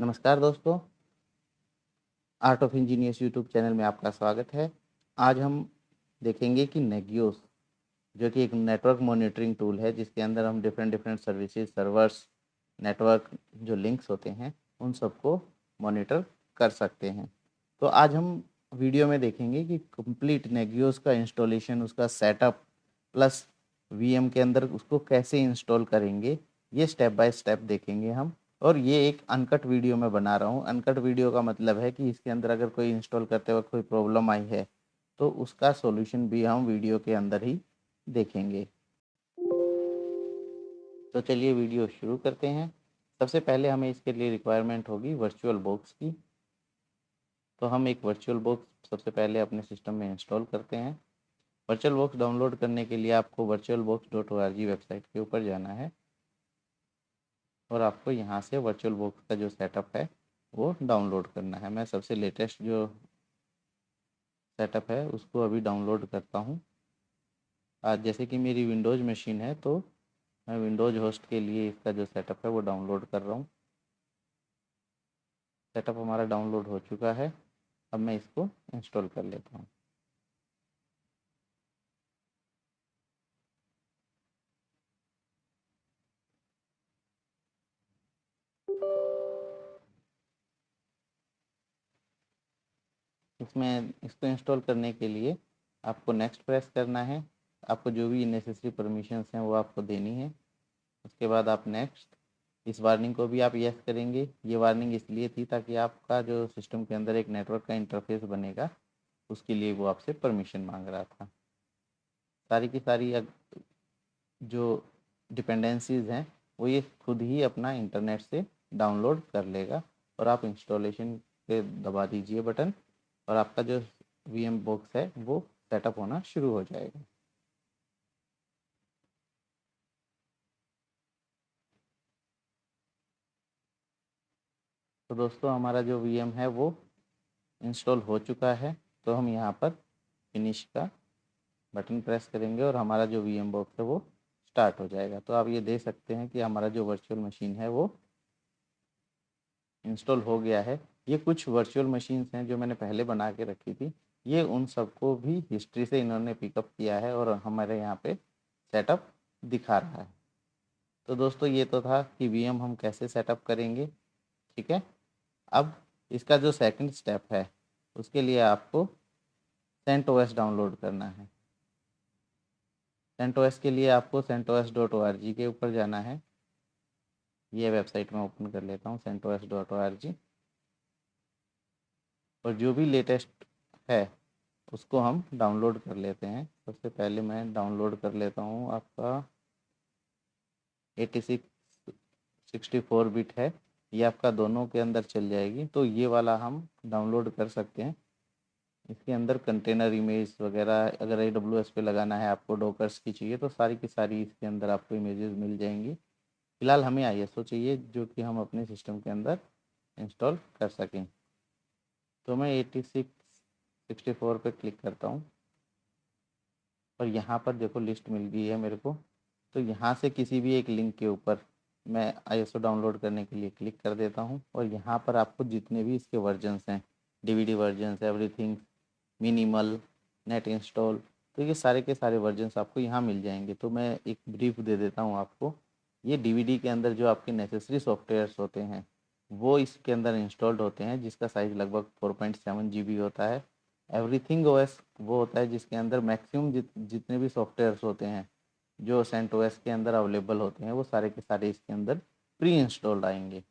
नमस्कार दोस्तों, art of engineers YouTube channel में आपका स्वागत है। आज हम देखेंगे कि नेगियोस जो कि एक नेटवर्क मॉनिटरिंग टूल है, जिसके अंदर हम डिफरेंट सर्विसेज, सर्वर्स, नेटवर्क जो लिंक्स होते हैं उन सबको मॉनिटर कर सकते हैं। तो आज हम वीडियो में देखेंगे कि कंप्लीट नेगियोस का इंस्टॉलेशन, उसका सेटअप प्लस वीएम के अंदर उसको कैसे इंस्टॉल करेंगे, ये स्टेप बाय स्टेप देखेंगे हम। और ये एक अनकट वीडियो में बना रहा हूँ। अनकट वीडियो का मतलब है कि इसके अंदर अगर कोई इंस्टॉल करते वक्त कोई प्रॉब्लम आई है तो उसका सॉल्यूशन भी हम वीडियो के अंदर ही देखेंगे। तो चलिए वीडियो शुरू करते हैं। सबसे पहले हमें इसके लिए रिक्वायरमेंट होगी वर्चुअल बॉक्स की। तो हम एक वर्चुअल बॉक्स सबसे पहले अपने सिस्टम में इंस्टॉल करते हैं। वर्चुअल बॉक्स डाउनलोड करने के लिए आपको virtualbox.org वेबसाइट के ऊपर जाना है और आपको यहाँ से वर्चुअल बॉक्स का जो सेटअप है वो डाउनलोड करना है। मैं सबसे लेटेस्ट जो सेटअप है उसको अभी डाउनलोड करता हूँ। आज जैसे कि मेरी विंडोज़ मशीन है तो मैं विंडोज़ होस्ट के लिए इसका जो सेटअप है वो डाउनलोड कर रहा हूँ। सेटअप हमारा डाउनलोड हो चुका है। अब मैं इसको इंस्टॉल कर लेता हूँ। इसमें इसको इंस्टॉल करने के लिए आपको नेक्स्ट प्रेस करना है। आपको जो भी नेसेसरी परमिशंस हैं वो आपको देनी है। उसके बाद आप नेक्स्ट, इस वार्निंग को भी आप यस करेंगे। ये वार्निंग इसलिए थी ताकि आपका जो सिस्टम के अंदर एक नेटवर्क का इंटरफेस बनेगा, उसके लिए वो आपसे परमिशन मांग रहा था। सारी की सारी जो डिपेंडेंसीज़ हैं वो ये खुद ही अपना इंटरनेट से डाउनलोड कर लेगा और आप इंस्टॉलेशन पे दबा दीजिए बटन और आपका जो वीएम बॉक्स है वो सेटअप होना शुरू हो जाएगा। तो दोस्तों, हमारा जो वीएम है वो इंस्टॉल हो चुका है। तो हम यहाँ पर फिनिश का बटन प्रेस करेंगे और हमारा जो वीएम बॉक्स है वो स्टार्ट हो जाएगा। तो आप ये देख सकते हैं कि हमारा जो वर्चुअल मशीन है वो इंस्टॉल हो गया है। ये कुछ वर्चुअल मशीन्स हैं जो मैंने पहले बना के रखी थी। ये उन सबको भी हिस्ट्री से इन्होंने पिकअप किया है और हमारे यहाँ पे सेटअप दिखा रहा है। तो दोस्तों, ये तो था कि वीएम हम कैसे सेटअप करेंगे। ठीक है, अब इसका जो सेकंड स्टेप है उसके लिए आपको CentOS डाउनलोड करना है। CentOS के लिए आपको centos.org के ऊपर जाना है। ये वेबसाइट मैं ओपन कर लेता हूँ, centos.org। और जो भी लेटेस्ट है उसको हम डाउनलोड कर लेते हैं। सबसे पहले मैं डाउनलोड कर लेता हूँ आपका 64 बिट है, ये आपका दोनों के अंदर चल जाएगी। तो ये वाला हम डाउनलोड कर सकते हैं। इसके अंदर कंटेनर इमेज वगैरह, अगर AWS पे लगाना है आपको, डॉकर्स की चाहिए तो सारी की सारी इसके अंदर आपको इमेजेस मिल जाएंगी। फिलहाल हमें ISO चाहिए जो कि हम अपने सिस्टम के अंदर इंस्टॉल कर सकें। तो मैं 64 पे क्लिक करता हूँ और यहाँ पर देखो लिस्ट मिल गई है मेरे को। तो यहाँ से किसी भी एक लिंक के ऊपर मैं ISO डाउनलोड करने के लिए क्लिक कर देता हूँ और यहाँ पर आपको जितने भी इसके वर्जन्स हैं, DVD versions, everything, minimal, net install, तो ये सारे के सारे वर्जन्स आपको यहाँ मिल जाएंगे। तो मैं एक ब्रीफ दे देता हूँ आपको। ये DVD के अंदर जो आपके नेसेसरी सॉफ्टवेयर्स होते हैं वो इसके अंदर इंस्टॉल्ड होते हैं, जिसका साइज़ लगभग 4.7 GB होता है। एवरीथिंग OS वो होता है जिसके अंदर मैक्सिमम जितने भी सॉफ्टवेयर्स होते हैं जो CentOS के अंदर अवेलेबल होते हैं वो सारे के सारे इसके अंदर प्री इंस्टॉल्ड आएंगे।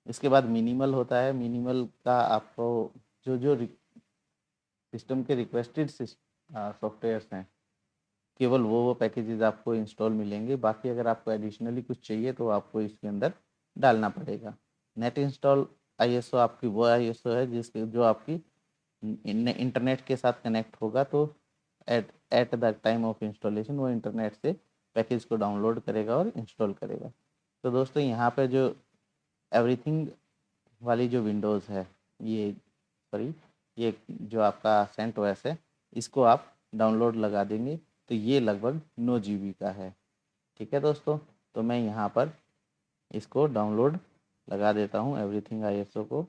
इसके बाद मिनिमल होता है। मिनिमल का आपको जो जो सिस्टम के रिक्वेस्टेड सॉफ्टवेयर्स हैं केवल वो पैकेजेस आपको इंस्टॉल मिलेंगे। बाकी अगर आपको एडिशनली कुछ चाहिए तो आपको इसके अंदर डालना पड़ेगा। नेट इंस्टॉल ISO आपकी वो ISO है जिसके जो आपकी इंटरनेट के साथ कनेक्ट होगा। तो at the time of installation वो इंटरनेट से पैकेज को डाउनलोड करेगा और इंस्टॉल करेगा। तो दोस्तों, यहाँ पे जो एवरीथिंग वाली जो विंडोज़ है, ये सॉरी ये जो आपका CentOS है, इसको आप डाउनलोड लगा देंगे तो ये लगभग 9 GB का है। ठीक है दोस्तों, तो मैं यहाँ पर इसको डाउनलोड लगा देता हूँ एवरीथिंग ISO को,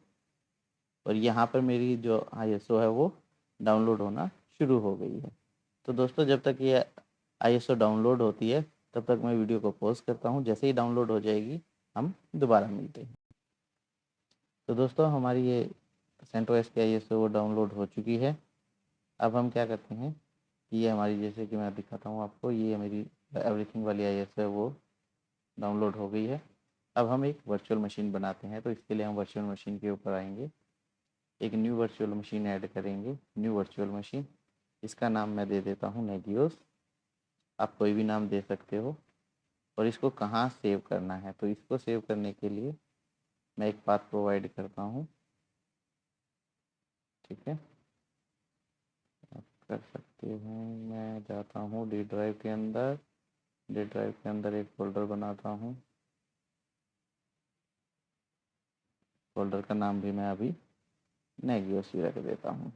और यहाँ पर मेरी जो ISO है वो डाउनलोड होना शुरू हो गई है। तो दोस्तों जब तक ये ISO डाउनलोड होती है तब तक मैं वीडियो को पॉज करता हूँ। जैसे ही डाउनलोड हो जाएगी हम दोबारा मिलते हैं। तो दोस्तों हमारी ये CentOS की ISO वो डाउनलोड हो चुकी है। अब हम क्या करते हैं, ये हमारी, जैसे कि मैं दिखाता हूँ आपको, ये मेरी एवरीथिंग वाली ISO है वो डाउनलोड हो गई है। अब हम एक वर्चुअल मशीन बनाते हैं। तो इसके लिए हम वर्चुअल मशीन के ऊपर आएंगे, एक न्यू वर्चुअल मशीन ऐड करेंगे, न्यू वर्चुअल मशीन। इसका नाम मैं दे देता हूँ नेगियोस, आप कोई भी नाम दे सकते हो। और इसको कहाँ सेव करना है, तो इसको सेव करने के लिए मैं एक पाथ प्रोवाइड करता हूँ। ठीक है, आप कर सकते हैं। मैं जाता हूँ डी ड्राइव के अंदर, डी ड्राइव के अंदर एक फ़ोल्डर बनाता हूँ। फ़ोल्डर का नाम भी मैं अभी नेगियोस ही रख देता हूँ।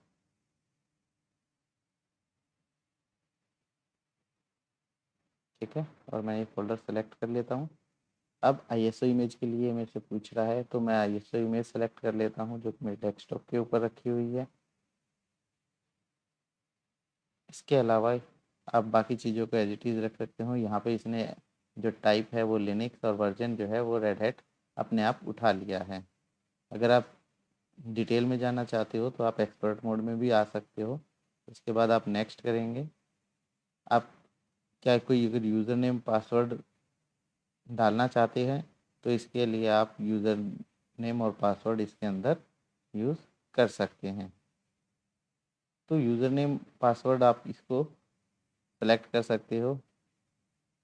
ठीक है, और मैं ये फ़ोल्डर सेलेक्ट कर लेता हूँ। अब ISO इमेज के लिए मेरे से पूछ रहा है, तो मैं ISO इमेज सेलेक्ट कर लेता हूँ जो कि मेरे डेस्कटॉप के ऊपर रखी हुई है। इसके अलावा आप बाकी चीज़ों को एज इट इज़ रख सकते हो। यहाँ पे इसने जो टाइप है वो लिनक्स और वर्जन जो है वो रेड हैट अपने आप उठा लिया है। अगर आप डिटेल में जाना चाहते हो तो आप एक्सपर्ट मोड में भी आ सकते हो। उसके बाद आप नेक्स्ट करेंगे। आप क्या कोई अगर यूज़र नेम पासवर्ड डालना चाहते हैं तो इसके लिए आप यूज़र नेम और पासवर्ड इसके अंदर यूज़ कर सकते हैं। तो यूज़र नेम पासवर्ड आप इसको सेलेक्ट कर सकते हो।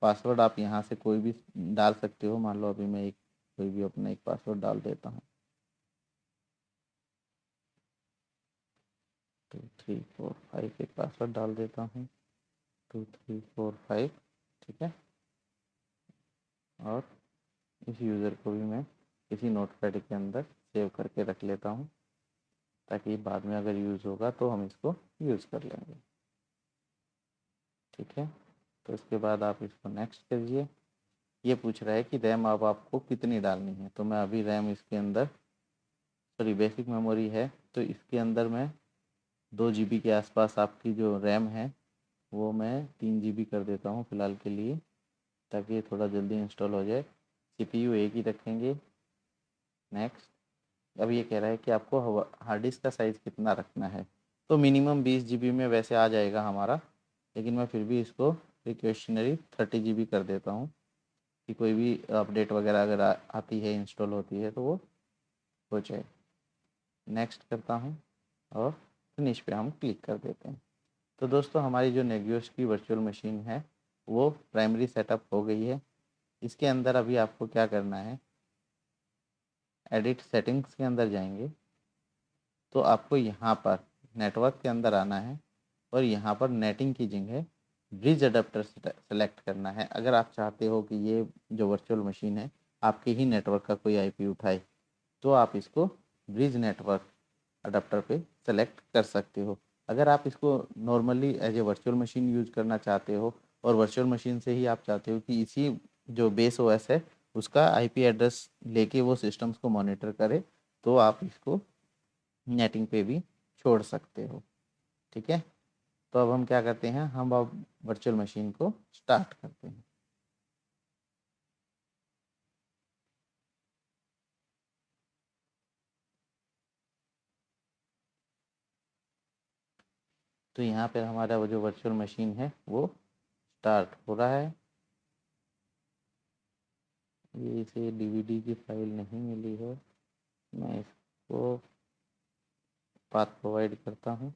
पासवर्ड आप यहाँ से कोई भी डाल सकते हो। मान लो अभी मैं एक कोई भी अपना एक पासवर्ड डाल देता हूँ, 2345 एक पासवर्ड डाल देता हूँ, 2345। ठीक है, और इस यूज़र को भी मैं किसी नोटपैड के अंदर सेव करके रख लेता हूँ ताकि बाद में अगर यूज़ होगा तो हम इसको यूज़ कर लेंगे। ठीक है, तो इसके बाद आप इसको नेक्स्ट करिए। ये पूछ रहा है कि रैम अब आपको कितनी डालनी है, तो मैं अभी रैम इसके अंदर, सॉरी बेसिक मेमोरी है तो इसके अंदर मैं 2 GB के आसपास आपकी जो रैम है वो मैं 3 GB कर देता हूँ फ़िलहाल के लिए, ताकि ये थोड़ा जल्दी इंस्टॉल हो जाए। CPU एक ही रखेंगे। नेक्स्ट। अब ये कह रहा है कि आपको हार्ड डिस्क का साइज़ कितना रखना है, तो मिनिमम 20 GB में वैसे आ जाएगा हमारा, लेकिन मैं फिर भी इसको प्रिकॉशनरी 30 GB कर देता हूँ कि कोई भी अपडेट वगैरह अगर आती है, इंस्टॉल होती है तो वो हो जाए। नेक्स्ट करता हूँ और फिनिश पे हम क्लिक कर देते हैं। तो दोस्तों हमारी जो नेगियोस की वर्चुअल मशीन है वो प्राइमरी सेटअप हो गई है। इसके अंदर अभी आपको क्या करना है, एडिट सेटिंग्स के अंदर जाएंगे तो आपको यहाँ पर नेटवर्क के अंदर आना है और यहाँ पर नेटिंग की जगह ब्रिज अडेप्टर सेलेक्ट करना है। अगर आप चाहते हो कि ये जो वर्चुअल मशीन है आपके ही नेटवर्क का कोई IP उठाए तो आप इसको ब्रिज नेटवर्क अडेप्टर पे सेलेक्ट कर सकते हो। अगर आप इसको normally as a virtual machine use करना चाहते हो और वर्चुअल मशीन से ही आप चाहते हो कि इसी जो बेस OS है उसका IP एड्रेस लेके वो सिस्टम्स को मॉनिटर करे, तो आप इसको नेटिंग पे भी छोड़ सकते हो। ठीक है, तो अब हम क्या करते हैं, हम अब वर्चुअल मशीन को स्टार्ट करते हैं। तो यहाँ पर हमारा वो जो वर्चुअल मशीन है वो स्टार्ट हो रहा है। ये इसे DVD की फाइल नहीं मिली है, मैं इसको पाथ प्रोवाइड करता हूँ,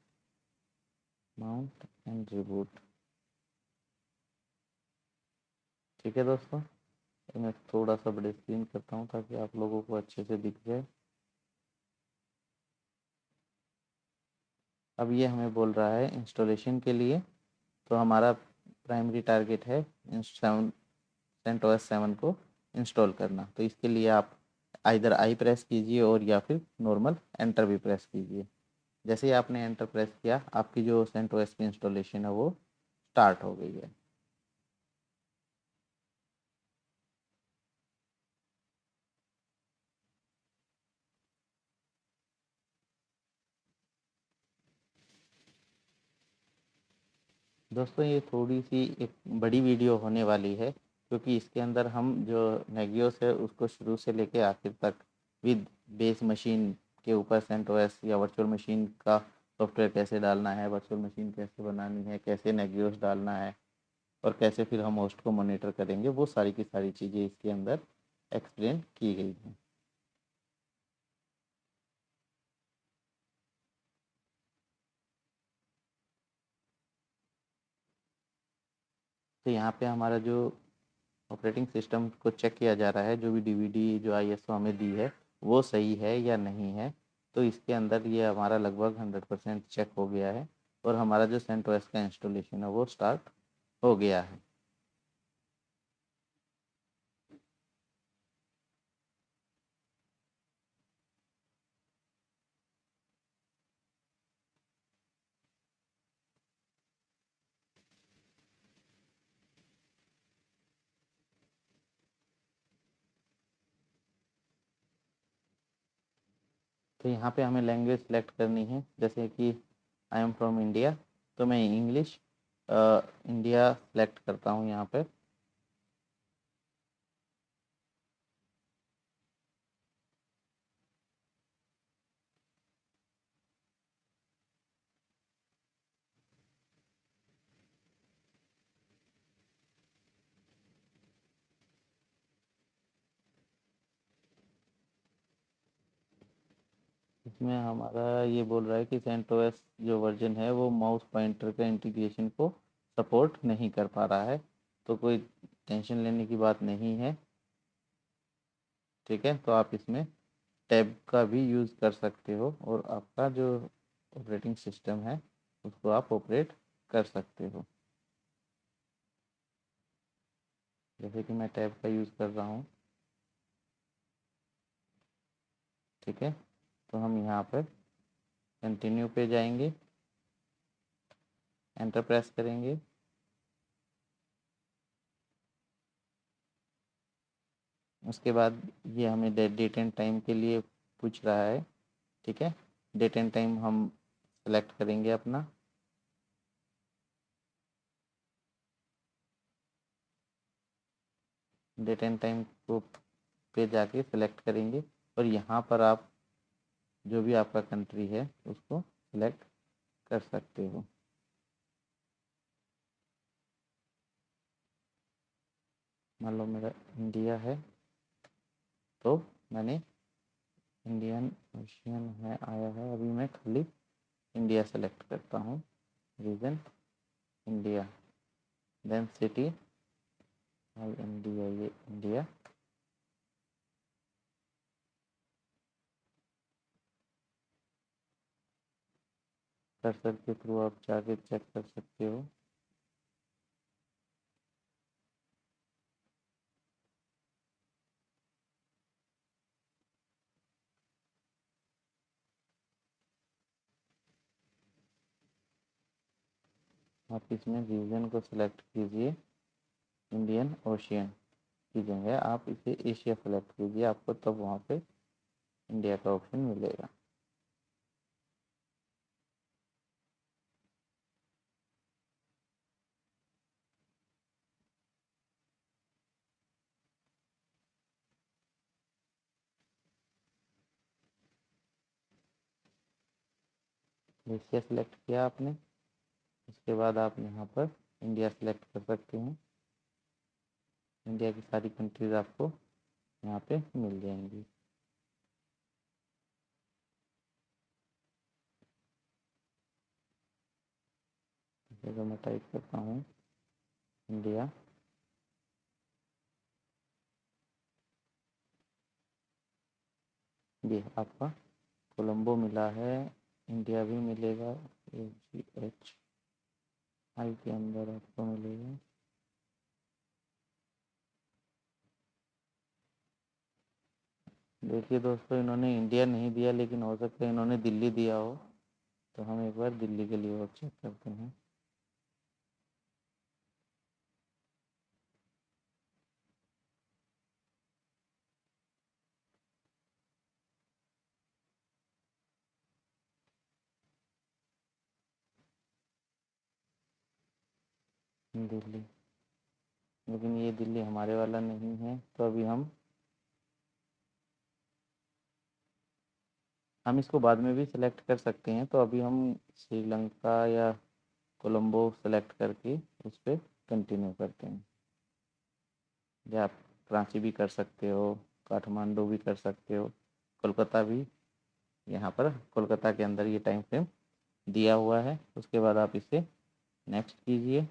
माउंट एंड रिबूट। ठीक है दोस्तों, तो मैं थोड़ा सा बड़े स्क्रीन करता हूँ ताकि आप लोगों को अच्छे से दिख जाए। अब ये हमें बोल रहा है इंस्टॉलेशन के लिए, तो हमारा प्राइमरी टारगेट है CentOS 7 को इंस्टॉल करना। तो इसके लिए आप आइदर आई प्रेस कीजिए और या फिर नॉर्मल एंटर भी प्रेस कीजिए। जैसे ही आपने एंटर प्रेस किया आपकी जो CentOS की इंस्टॉलेशन है वो स्टार्ट हो गई है। दोस्तों ये थोड़ी सी एक बड़ी वीडियो होने वाली है, क्योंकि इसके अंदर हम जो नेगियोस है उसको शुरू से लेके आखिर तक विद बेस मशीन के ऊपर सेंटोस या वर्चुअल मशीन का सॉफ्टवेयर कैसे डालना है, वर्चुअल मशीन कैसे बनानी है, कैसे नेगियोस डालना है और कैसे फिर हम होस्ट को मॉनिटर करेंगे, वो सारी की सारी चीज़ें इसके अंदर एक्सप्लेन की गई हैं। तो यहाँ पे हमारा जो ऑपरेटिंग सिस्टम को चेक किया जा रहा है, जो भी डीवीडी जो आईएसओ हमें दी है वो सही है या नहीं है। तो इसके अंदर ये हमारा लगभग 100% चेक हो गया है और हमारा जो सेंटोस का इंस्टॉलेशन है वो स्टार्ट हो गया है। तो यहाँ पे हमें लैंग्वेज सेलेक्ट करनी है, जैसे कि आई एम फ्रॉम इंडिया, तो मैं इंग्लिश इंडिया सेलेक्ट करता हूँ यहाँ पे। इसमें हमारा ये बोल रहा है कि सेंटोस जो वर्जन है वो माउस पॉइंटर के इंटीग्रेशन को सपोर्ट नहीं कर पा रहा है, तो कोई टेंशन लेने की बात नहीं है। ठीक है, तो आप इसमें टैब का भी यूज़ कर सकते हो और आपका जो ऑपरेटिंग सिस्टम है उसको आप ऑपरेट कर सकते हो। जैसे कि मैं टैब का यूज़ कर रहा हूँ। ठीक है, तो हम यहाँ पर कंटिन्यू पे जाएंगे, एंटर प्रेस करेंगे। उसके बाद ये हमें डेट एंड टाइम के लिए पूछ रहा है। ठीक है, डेट एंड टाइम हम सेलेक्ट करेंगे अपना। डेट एंड टाइम को पे जाके सेलेक्ट करेंगे और यहाँ पर आप जो भी आपका कंट्री है उसको सेलेक्ट कर सकते हो। मान लो मेरा इंडिया है, तो मैंने इंडियन ओशियन है आया है, अभी मैं खाली इंडिया सेलेक्ट करता हूँ। रीजन इंडिया, देन सिटी आई इंडिया, ये इंडिया। कर्सर के थ्रू आप जाके चेक कर सकते हो। आप इसमें रीजन को सिलेक्ट कीजिए, इंडियन ओशियन की जगह आप इसे एशिया सेलेक्ट कीजिए, आपको तब वहाँ पे इंडिया का ऑप्शन मिलेगा। एशिया सेलेक्ट किया आपने, उसके बाद आप यहाँ पर इंडिया सेलेक्ट कर सकते हैं। इंडिया की सारी कंट्रीज आपको यहाँ पे मिल जाएंगी। जैसे मैं टाइप करता हूँ इंडिया, ये आपका कोलंबो मिला है, इंडिया भी मिलेगा, AGHI के अंदर आपको मिलेगा। देखिए दोस्तों, इन्होंने इंडिया नहीं दिया, लेकिन हो सकता है इन्होंने दिल्ली दिया हो, तो हम एक बार दिल्ली के लिए और चेक करते हैं। दिल्ली, लेकिन ये दिल्ली हमारे वाला नहीं है। तो अभी हम इसको बाद में भी सिलेक्ट कर सकते हैं। तो अभी हम श्रीलंका या कोलंबो सेलेक्ट करके उस पर कंटिन्यू करते हैं। या आप कराची भी कर सकते हो, काठमांडू भी कर सकते हो, कोलकाता भी। यहाँ पर कोलकाता के अंदर ये टाइम फ्रेम दिया हुआ है। उसके बाद आप इसे नेक्स्ट कीजिए।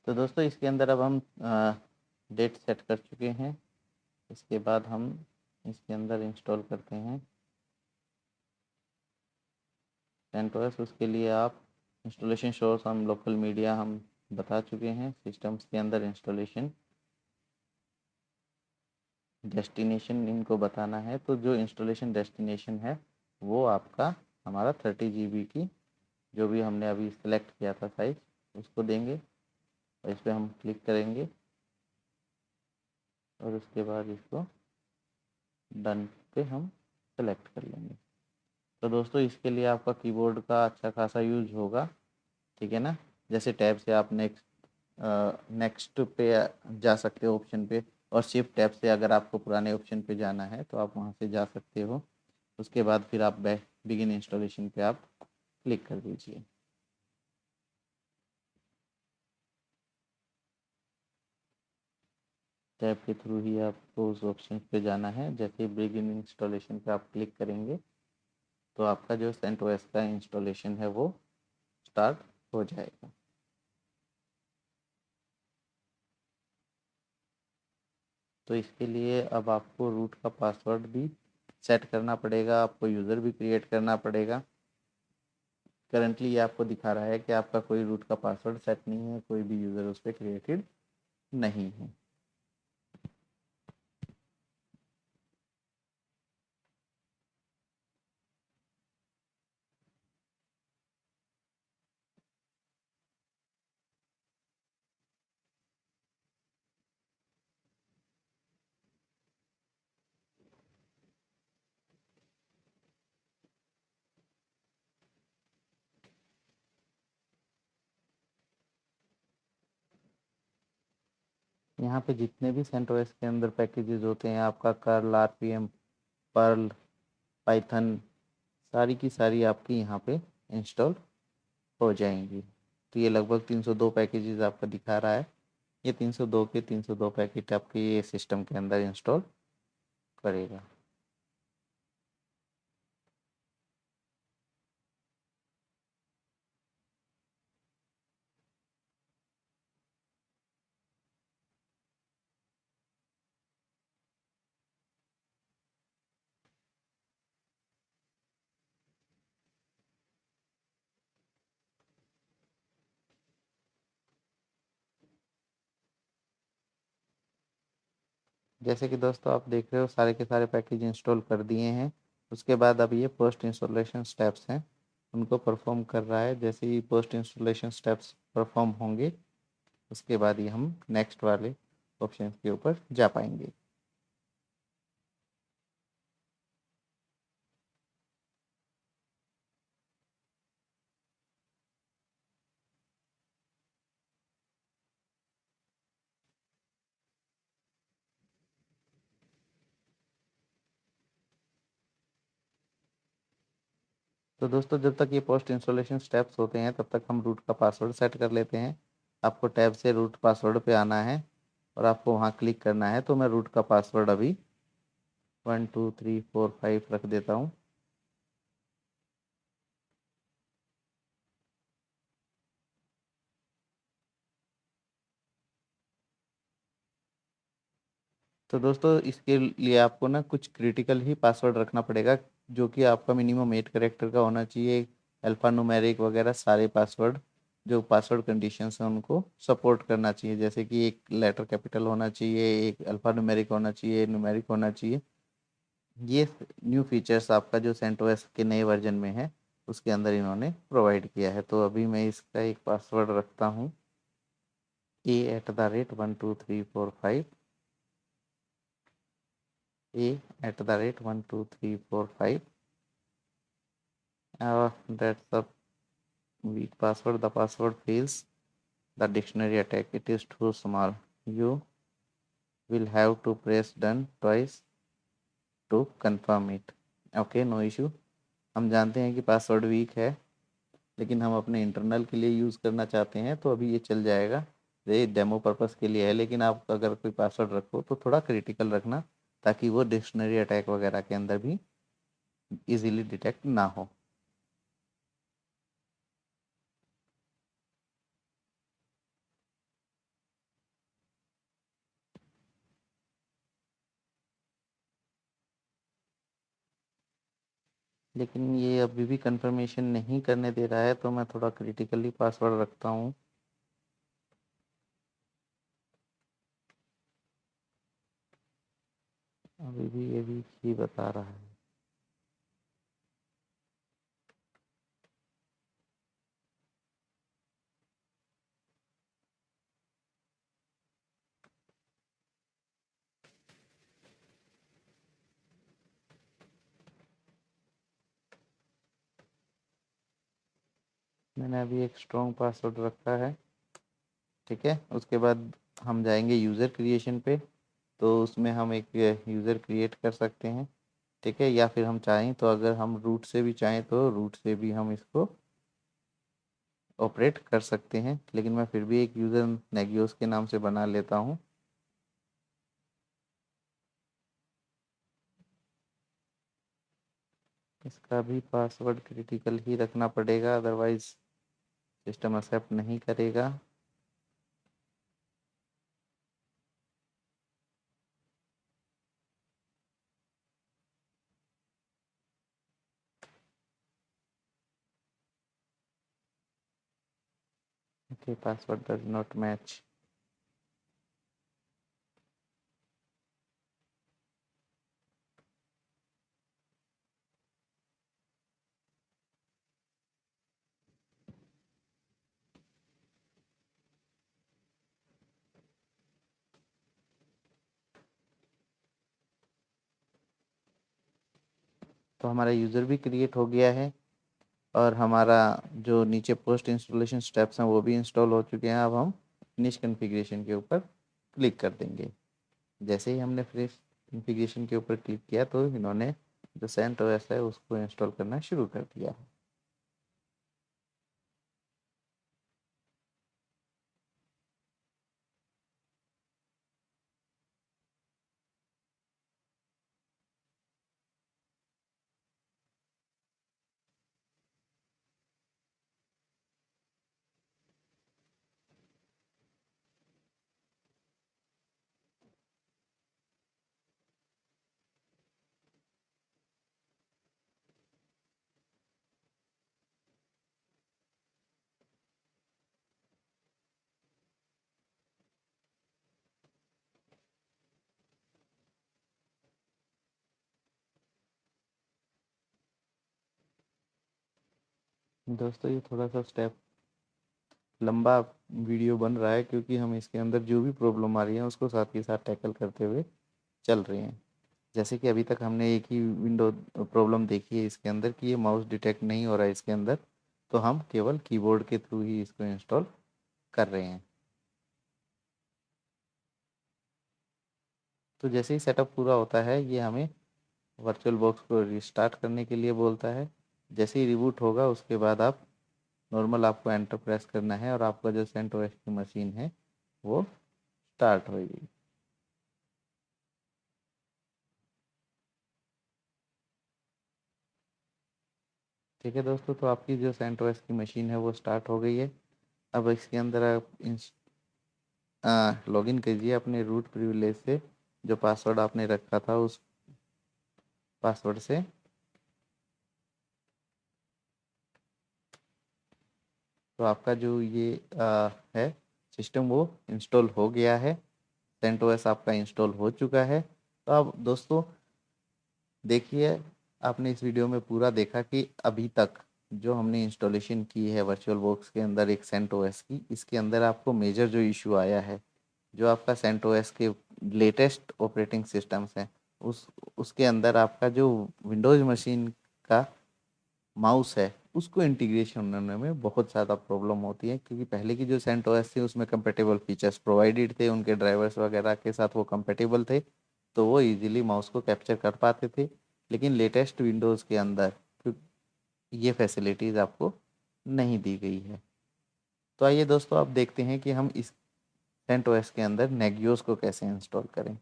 तो दोस्तों इसके अंदर अब हम डेट सेट कर चुके हैं। इसके बाद हम इसके अंदर इंस्टॉल करते हैं CentOS। उसके लिए आप इंस्टॉलेशन सोर्स हम लोकल मीडिया हम बता चुके हैं। सिस्टम्स के अंदर इंस्टॉलेशन डेस्टिनेशन इनको बताना है। तो जो इंस्टॉलेशन डेस्टिनेशन है वो आपका हमारा 30 GB की जो भी हमने अभी सेलेक्ट किया था साइज़ उसको देंगे। और इस पर हम क्लिक करेंगे और उसके बाद इसको डन पे हम सेलेक्ट कर लेंगे। तो दोस्तों इसके लिए आपका कीबोर्ड का अच्छा खासा यूज होगा, ठीक है ना। जैसे टैब से आप नेक्स्ट पे जा सकते हो ऑप्शन पे, और शिफ्ट टैब से अगर आपको पुराने ऑप्शन पे जाना है तो आप वहाँ से जा सकते हो। उसके बाद फिर आप बिगिन इंस्टॉलेशन पे आप क्लिक कर दीजिए। टैब के थ्रू ही आपको उस ऑप्शन पे जाना है। जैसे बिगिन इंस्टॉलेशन पे आप क्लिक करेंगे तो आपका जो CentOS का इंस्टॉलेशन है वो स्टार्ट हो जाएगा। तो इसके लिए अब आपको रूट का पासवर्ड भी सेट करना पड़ेगा, आपको यूज़र भी क्रिएट करना पड़ेगा। करंटली ये आपको दिखा रहा है कि आपका कोई रूट का पासवर्ड सेट नहीं है, कोई भी यूज़र उस पर क्रिएटेड नहीं है। यहाँ पे जितने भी CentOS के अंदर पैकेजेस होते हैं, आपका कर्ल, RPM, पर्ल, पाइथन, सारी की सारी आपकी यहाँ पे इंस्टॉल हो जाएंगी। तो ये लगभग 302 पैकेजेस आपका दिखा रहा है। ये 302 के 302 पैकेट आपके ये सिस्टम के अंदर इंस्टॉल करेगा। जैसे कि दोस्तों आप देख रहे हो सारे के सारे पैकेज इंस्टॉल कर दिए हैं। उसके बाद अब ये पोस्ट इंस्टॉलेशन स्टेप्स हैं उनको परफॉर्म कर रहा है। जैसे ही पोस्ट इंस्टॉलेशन स्टेप्स परफॉर्म होंगे उसके बाद ही हम नेक्स्ट वाले ऑप्शन के ऊपर जा पाएंगे। तो दोस्तों जब तक ये पोस्ट इंस्टॉलेशन स्टेप्स होते हैं तब तक हम रूट का पासवर्ड सेट कर लेते हैं। आपको टैब से रूट पासवर्ड पे आना है और आपको वहाँ क्लिक करना है। तो मैं रूट का पासवर्ड अभी 12345 रख देता हूँ। तो दोस्तों इसके लिए आपको ना कुछ क्रिटिकल ही पासवर्ड रखना पड़ेगा, जो कि आपका मिनिमम 8 कैरेक्टर का होना चाहिए। अल्फ़ा न्यूमेरिक वगैरह सारे पासवर्ड जो पासवर्ड कंडीशंस हैं उनको सपोर्ट करना चाहिए। जैसे कि एक लेटर कैपिटल होना चाहिए, एक अल्फ़ा न्यूमेरिक होना चाहिए, न्यूमेरिक होना चाहिए। ये न्यू फीचर्स आपका जो CentOS के नए वर्जन में है उसके अंदर इन्होंने प्रोवाइड किया है। तो अभी मैं इसका एक पासवर्ड रखता हूँ A@12345। a@12345. That's the weak password. The password fails the dictionary attack. It is too small. You will have to press done twice to confirm it. Okay, no issue. हम जानते हैं कि पासवर्ड वीक है, लेकिन हम अपने internal के लिए यूज़ करना चाहते हैं तो अभी ये चल जाएगा। ये डेमो पर्पस के लिए है, लेकिन आप अगर कोई पासवर्ड रखो तो थोड़ा क्रिटिकल रखना, ताकि वो डिक्शनरी अटैक वगैरह के अंदर भी इजीली डिटेक्ट ना हो। लेकिन ये अभी भी कंफर्मेशन नहीं करने दे रहा है, तो मैं थोड़ा क्रिटिकली पासवर्ड रखता हूँ। अभी भी ये वीक ही बता रहा है। मैंने अभी एक स्ट्रॉन्ग पासवर्ड रखा है, ठीक है। उसके बाद हम जाएंगे यूज़र क्रिएशन पे, तो उसमें हम एक यूज़र क्रिएट कर सकते हैं, ठीक है। या फिर हम चाहें तो, अगर हम रूट से भी चाहें तो रूट से भी हम इसको ऑपरेट कर सकते हैं, लेकिन मैं फिर भी एक यूज़र नेगियोस के नाम से बना लेता हूँ। इसका भी पासवर्ड क्रिटिकल ही रखना पड़ेगा, अदरवाइज सिस्टम एक्सेप्ट नहीं करेगा। Okay, password does not match. तो हमारा यूज़र भी क्रिएट हो गया है, और हमारा जो नीचे पोस्ट इंस्टॉलेशन स्टेप्स हैं वो भी इंस्टॉल हो चुके हैं। अब हम फिनिश कॉन्फ़िगरेशन के ऊपर क्लिक कर देंगे। जैसे ही हमने फिनिश कॉन्फ़िगरेशन के ऊपर क्लिक किया, तो इन्होंने जो सेंटओएस है उसको इंस्टॉल करना शुरू कर दिया है। दोस्तों, ये थोड़ा सा स्टेप लंबा वीडियो बन रहा है, क्योंकि हम इसके अंदर जो भी प्रॉब्लम आ रही है उसको साथ के साथ टैकल करते हुए चल रहे हैं। जैसे कि अभी तक हमने एक ही विंडो प्रॉब्लम देखी है इसके अंदर, कि ये माउस डिटेक्ट नहीं हो रहा है इसके अंदर, तो हम केवल कीबोर्ड के थ्रू ही इसको इंस्टॉल कर रहे हैं। तो जैसे ही सेटअप पूरा होता है, ये हमें वर्चुअल बॉक्स को रिस्टार्ट करने के लिए बोलता है। जैसे ही रिबूट होगा, उसके बाद आप नॉर्मल आपको एंटर प्रेस करना है, और आपका जो सेंटोस की मशीन है वो स्टार्ट होगी। ठीक है दोस्तों, तो आपकी जो सेंटोस की मशीन है वो स्टार्ट हो गई है। अब इसके अंदर आप लॉगिन कीजिए अपने रूट प्रिविलेज से। जो पासवर्ड आपने रखा था उस पासवर्ड से। तो आपका जो ये है सिस्टम, वो इंस्टॉल हो गया है। सेंटोस आपका इंस्टॉल हो चुका है। तो अब दोस्तों देखिए, आपने इस वीडियो में पूरा देखा कि अभी तक जो हमने इंस्टॉलेशन की है वर्चुअल बॉक्स के अंदर एक सेंटोस की, इसके अंदर आपको मेजर जो इशू आया है, जो आपका सेंटोस के लेटेस्ट ऑपरेटिंग सिस्टम्स हैं उस उसके अंदर आपका जो विंडोज़ मशीन का माउस है उसको इंटीग्रेशन होने में बहुत ज़्यादा प्रॉब्लम होती है, क्योंकि पहले की जो सेंट ओएस थी उसमें कंपेटेबल फीचर्स प्रोवाइडेड थे, उनके ड्राइवर्स वगैरह के साथ वो कंपेटेबल थे, तो वो इजीली माउस को कैप्चर कर पाते थे। लेकिन लेटेस्ट विंडोज़ के अंदर ये फैसिलिटीज़ आपको नहीं दी गई है। तो आइए दोस्तों, अब देखते हैं कि हम इस सेंट ओएस के अंदर नेगियोस को कैसे इंस्टॉल करें।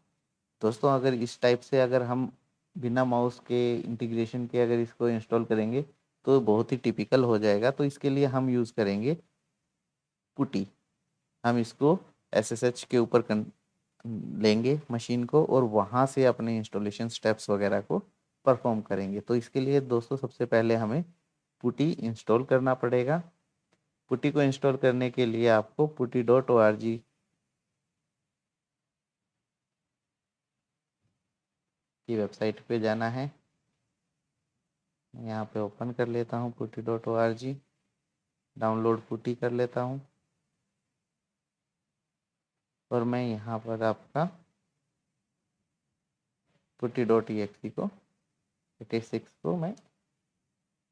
दोस्तों, अगर इस टाइप से अगर हम बिना माउस के इंटीग्रेशन के अगर इसको इंस्टॉल करेंगे तो बहुत ही टिपिकल हो जाएगा। तो इसके लिए हम यूज़ करेंगे पुटी। हम इसको एसएसएच के ऊपर लेंगे मशीन को और वहाँ से अपने इंस्टॉलेशन स्टेप्स वगैरह को परफॉर्म करेंगे। तो इसके लिए दोस्तों सबसे पहले हमें पुटी इंस्टॉल करना पड़ेगा। पुटी को इंस्टॉल करने के लिए आपको putty.org की वेबसाइट पे जाना है। यहाँ पे ओपन कर लेता हूँ putty.org, डाउनलोड पुटी कर लेता हूँ और मैं यहाँ पर आपका putty.exe को 86 को मैं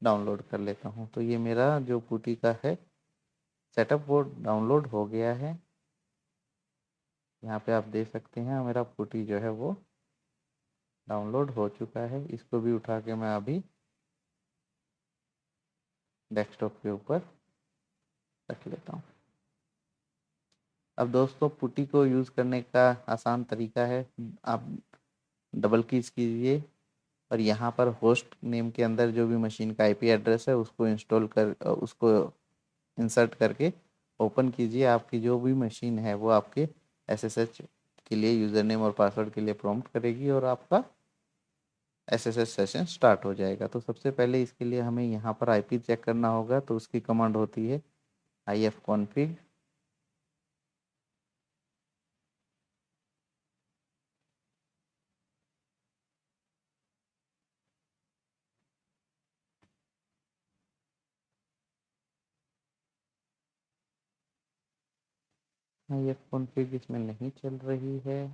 डाउनलोड कर लेता हूँ। तो ये मेरा जो पुटी का है सेटअप वो डाउनलोड हो गया है। यहाँ पे आप देख सकते हैं मेरा पुटी जो है वो डाउनलोड हो चुका है। इसको भी उठा के मैं अभी डेस्कटॉप के ऊपर रख लेता हूँ। अब दोस्तों, पुटी को यूज़ करने का आसान तरीका है। आप डबल कीज कीजिए और यहाँ पर होस्ट नेम के अंदर जो भी मशीन का आईपी एड्रेस है उसको उसको इंसर्ट करके ओपन कीजिए। आपकी जो भी मशीन है वो आपके एसएसएच के लिए यूज़र नेम और पासवर्ड के लिए प्रॉम्प्ट करेगी और आपका एसएसएच सेशन स्टार्ट हो जाएगा। तो सबसे पहले इसके लिए हमें यहाँ पर आईपी चेक करना होगा। तो उसकी कमांड होती है ifconfig ifconfig इसमें नहीं चल रही है।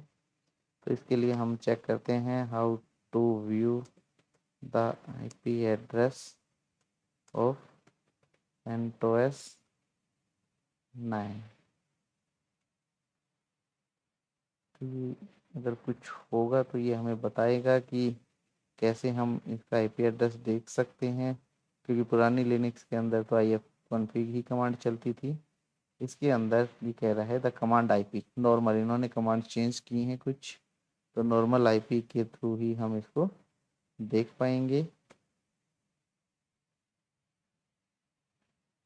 तो इसके लिए हम चेक करते हैं how to view the IP address of CentOS 9। तो ये अगर कुछ होगा तो ये हमें बताएगा कि कैसे हम इसका आईपी एड्रेस देख सकते हैं, क्योंकि पुरानी लिनक्स के अंदर तो ifconfig ही कमांड चलती थी। इसके अंदर ये कह रहा है द कमांड आईपी नॉर्मल, इन्होंने कमांड चेंज की हैं कुछ, तो नॉर्मल आईपी के थ्रू ही हम इसको देख पाएंगे।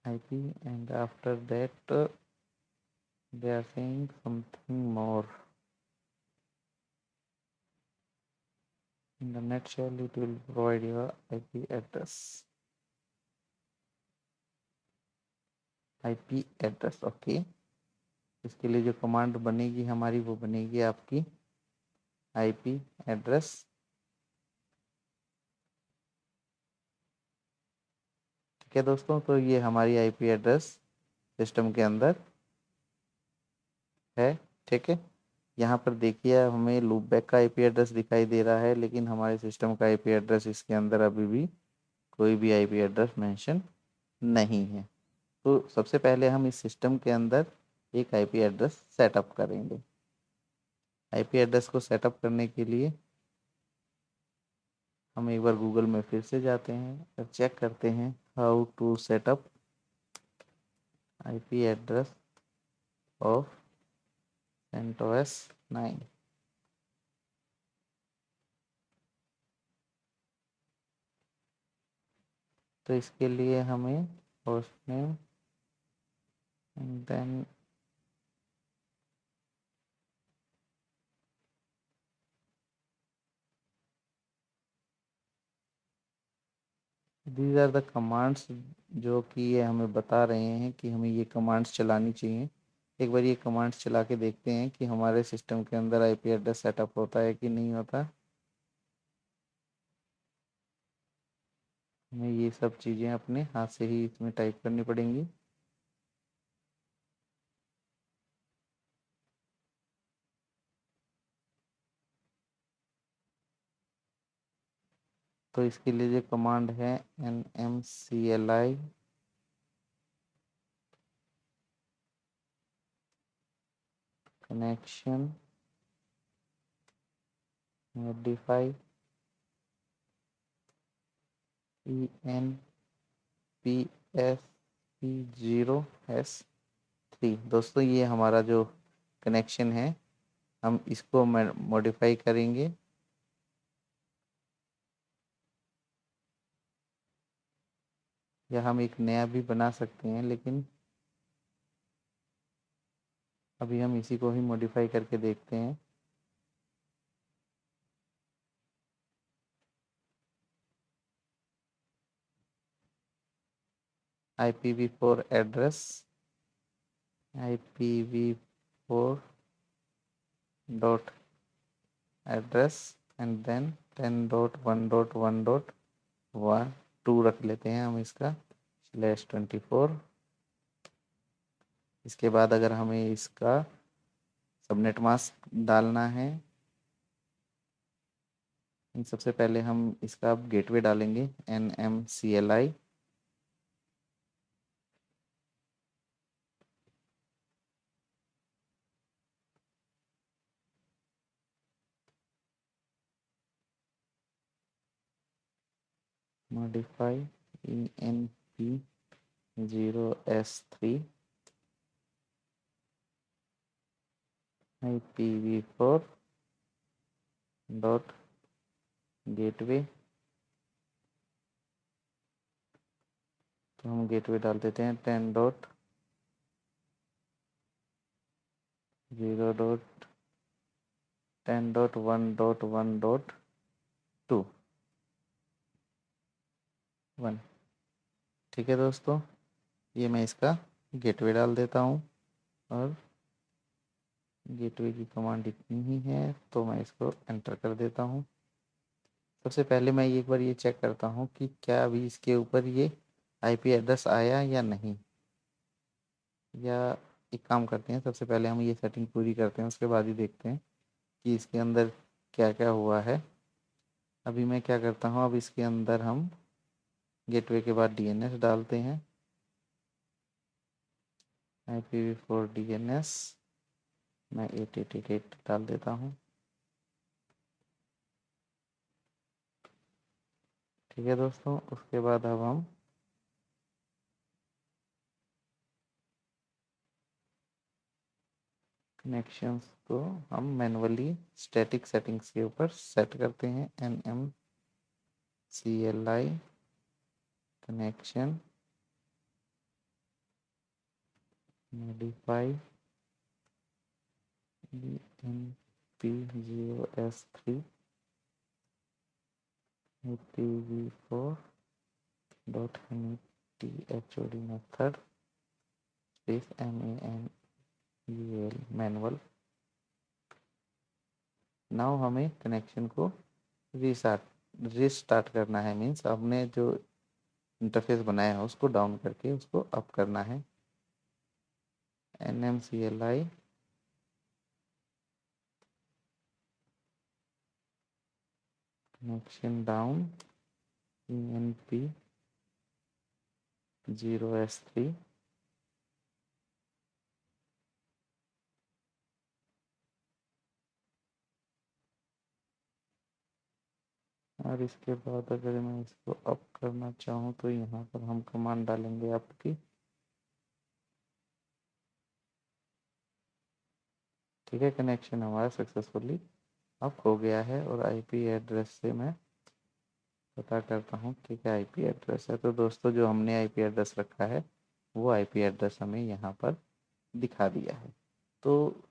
IP and after that they are saying something more in the nutshell it will provide your IP address। IP address okay. इसके लिए जो कमांड बनेगी हमारी वो बनेगी आपकी IP एड्रेस। ठीक है दोस्तों, तो ये हमारी IP एड्रेस सिस्टम के अंदर है। ठीक है, यहाँ पर देखिए हमें लूपबैक का आईपी एड्रेस दिखाई दे रहा है, लेकिन हमारे सिस्टम का आईपी एड्रेस इसके अंदर अभी भी कोई भी आईपी एड्रेस मेंशन नहीं है। तो सबसे पहले हम इस सिस्टम के अंदर एक आईपी एड्रेस सेटअप करेंगे। आईपी एड्रेस को सेटअप करने के लिए हम एक बार गूगल में फिर से जाते हैं और चेक करते हैं how to setup IP address of CentOS 9। तो इसके लिए हमें host name then these are the commands जो कि ये हमें बता रहे हैं कि हमें ये कमांड्स चलानी चाहिए। एक बार ये कमांड्स चला के देखते हैं कि हमारे सिस्टम के अंदर आईपी एड्रेस सेटअप होता है कि नहीं होता। हमें ये सब चीज़ें अपने हाथ से ही इसमें टाइप करनी पड़ेंगी। तो इसके लिए जो कमांड है nmcli कनेक्शन मॉडिफाई enpsp0s3। दोस्तों ये हमारा जो कनेक्शन है हम इसको मॉडिफाई करेंगे। या हम एक नया भी बना सकते हैं, लेकिन अभी हम इसी को ही मॉडिफाई करके देखते हैं। IPv4 address IPv4 dot address and then 10.1.1.1 रख लेते हैं हम इसका /24। इसके बाद अगर हमें इसका सबनेट मास्क डालना है, सबसे पहले हम इसका गेटवे डालेंगे nmcli modify enp0s3 IPv4 dot gateway. तो हम गेटवे डाल देते हैं 10.0.10.1.1.2 1। ठीक है दोस्तों, ये मैं इसका गेटवे डाल देता हूँ और गेटवे की कमांड इतनी ही है, तो मैं इसको एंटर कर देता हूँ। सबसे पहले मैं एक बार ये चेक करता हूँ कि क्या अभी इसके ऊपर ये IP एड्रेस आया या नहीं। या एक काम करते हैं, सबसे पहले हम ये सेटिंग पूरी करते हैं, उसके बाद ही देखते हैं कि इसके अंदर क्या क्या हुआ है। अभी मैं क्या करता हूँ, अब इसके अंदर हम गेटवे के बाद DNS डालते हैं। IPv4 DNS मैं 8888 डाल देता हूँ। ठीक है दोस्तों, उसके बाद अब हम कनेक्शंस को हम मैनुअली स्टैटिक सेटिंग्स के ऊपर सेट करते हैं। nmcli connection modify enp0s3 IPv4 dot METHOD method space MANUAL manual. Now हमें कनेक्शन को रिस्टार्ट करना है। मीन्स आपने जो इंटरफेस बनाया है उसको डाउन करके उसको अप करना है। nmcli कनेक्शन डाउन enp0s3 और इसके बाद अगर मैं इसको अप करना चाहूँ तो यहाँ पर हम कमांड डालेंगे आपकी। ठीक है, कनेक्शन हमारा सक्सेसफुली अप हो गया है और IP एड्रेस से मैं पता करता हूँ कि क्या IP एड्रेस है। तो दोस्तों जो हमने IP एड्रेस रखा है वो IP एड्रेस हमें यहाँ पर दिखा दिया है। तो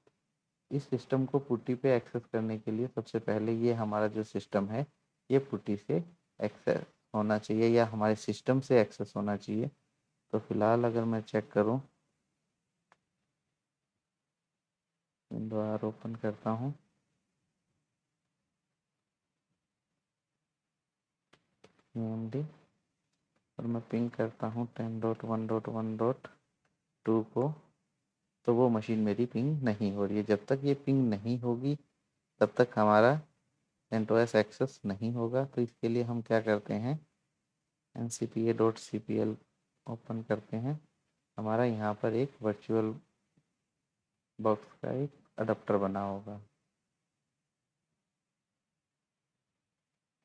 इस सिस्टम को पुट्टी पे एक्सेस करने के लिए सबसे पहले ये हमारा जो सिस्टम है ये पुट्टी से एक्सेस होना चाहिए या हमारे सिस्टम से एक्सेस होना चाहिए। तो फिलहाल अगर मैं चेक करूँ, विंडो आर ओपन करता हूँ, AMD, और मैं पिंग करता हूँ 10.1.1.2 को, तो वो मशीन मेरी पिंग नहीं हो रही है। जब तक ये पिंग नहीं होगी तब तक हमारा CentOS एक्सेस नहीं होगा। तो इसके लिए हम क्या करते हैं, ncpa.cpl ओपन करते हैं। हमारा यहाँ पर एक वर्चुअल बॉक्स का एक अडाप्टर बना होगा।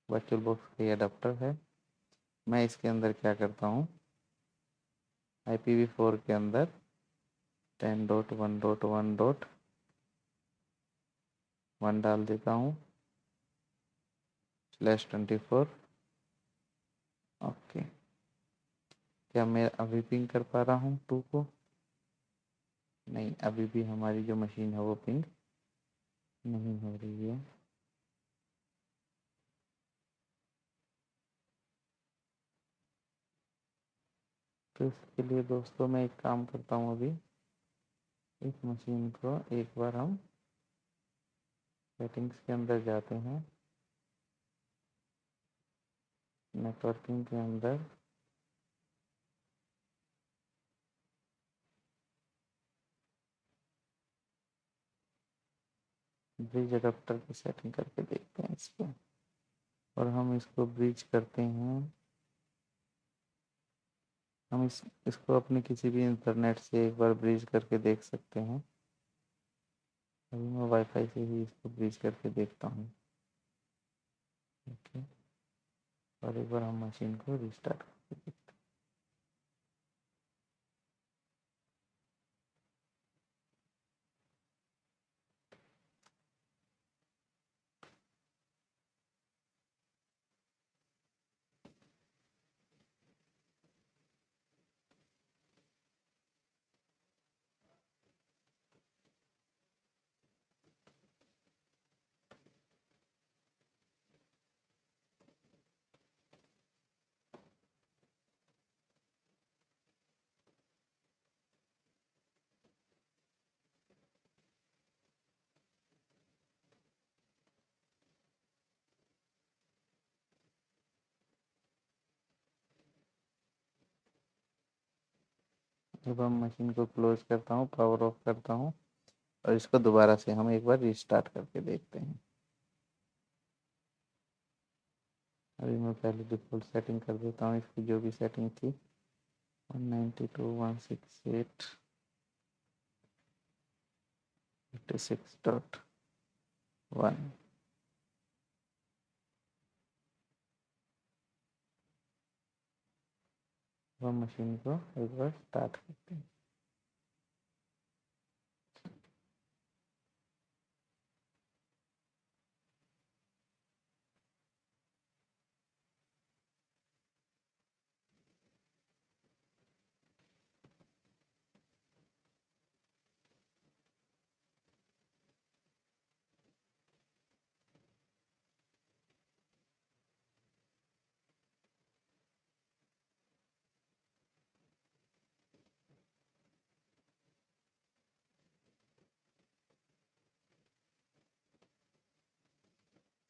वर्चुअल बॉक्स का ये अडाप्टर है। मैं इसके अंदर क्या करता हूँ, IPv4 के अंदर 10.1.1.1 डाल देता हूँ /24। ओके, क्या मैं अभी पिंग कर पा रहा हूँ 2 को? नहीं, अभी भी हमारी जो मशीन है वो पिंग नहीं हो रही है। तो इसके लिए दोस्तों मैं एक काम करता हूँ, अभी इस मशीन को एक बार हम सेटिंग्स के अंदर जाते हैं, नेटवर्किंग के अंदर ब्रिज अडाप्टर की सेटिंग करके देखते हैं इस पर, और हम इसको ब्रिज करते हैं। हम इसको अपने किसी भी इंटरनेट से एक बार ब्रिज करके देख सकते हैं। अभी मैं वाईफाई से ही इसको ब्रिज करके देखता हूँ। ओके, और एक बार हम मशीन को रिस्टार्ट करके देखते हैं। अब हम मशीन को क्लोज करता हूँ, पावर ऑफ करता हूँ, और इसको दोबारा से हम एक बार रिस्टार्ट करके देखते हैं। अभी मैं पहले डिफ़ॉल्ट सेटिंग कर देता हूँ, इसकी जो भी सेटिंग थी 192.168.56.1। वह मशीन को एक बार स्टार्ट करते हैं।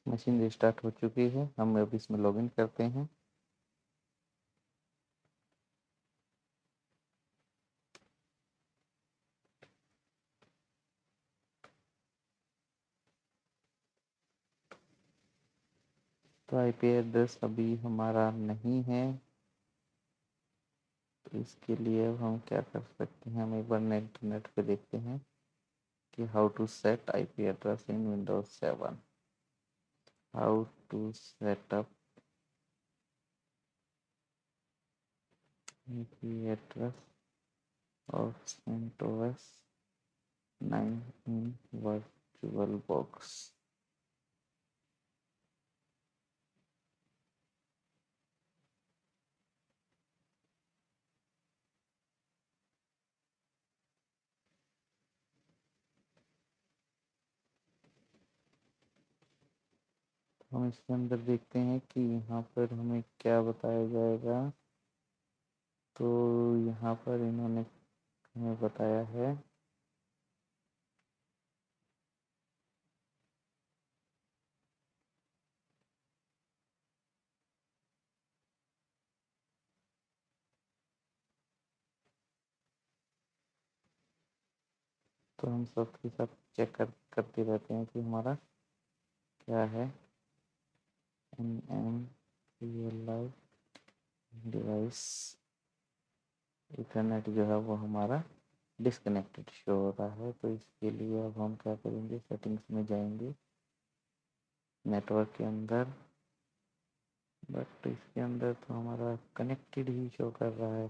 मशीन रिस्टार्ट हो चुकी है। हम अब इसमें लॉगिन करते हैं। तो IP एड्रेस अभी हमारा नहीं है, तो इसके लिए अब हम क्या कर सकते हैं, हम एक बार इंटरनेट पे देखते हैं कि how to set IP address in Windows 7। How to set up IP address of CentOS 9 in VirtualBox। हम इसके अंदर देखते हैं कि यहाँ पर हमें क्या बताया जाएगा। तो यहाँ पर इन्होंने हमें बताया है तो हम सबके साथ चेक करते रहते हैं कि हमारा क्या है। NMPLI डिवाइस इथरनेट जो है वो हमारा डिस्कनेक्टेड शो हो रहा है। तो इसके लिए अब हम क्या करेंगे, सेटिंग्स में जाएंगे नेटवर्क के अंदर, बट इसके अंदर तो हमारा कनेक्टेड ही शो कर रहा है।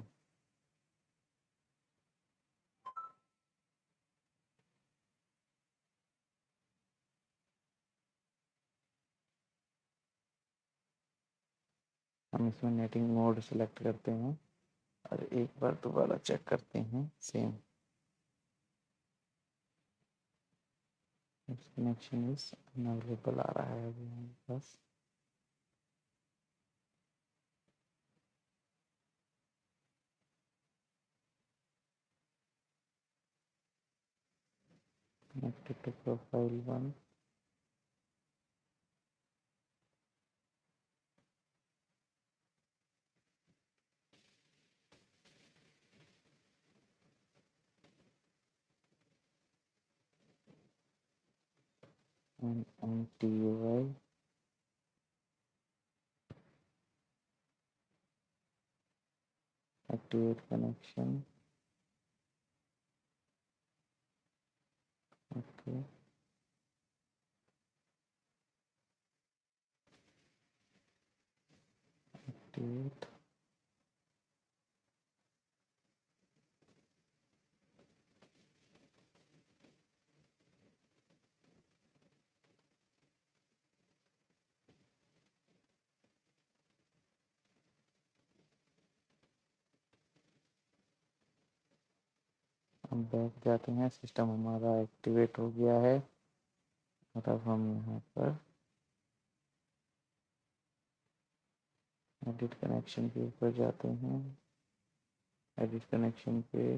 हम इसमें नेटिंग मोड सेलेक्ट करते हैं और एक बार दोबारा चेक करते हैं सेम कनेक्शन इज अनअवेलेबल आ रहा है अभी हमारे पास। Connected to profile 1, and MTUI activate connection। Okay, activate. हम बैक जाते हैं, सिस्टम हमारा एक्टिवेट हो गया है और अब हम यहाँ पर एडिट कनेक्शन के ऊपर जाते हैं। एडिट कनेक्शन पे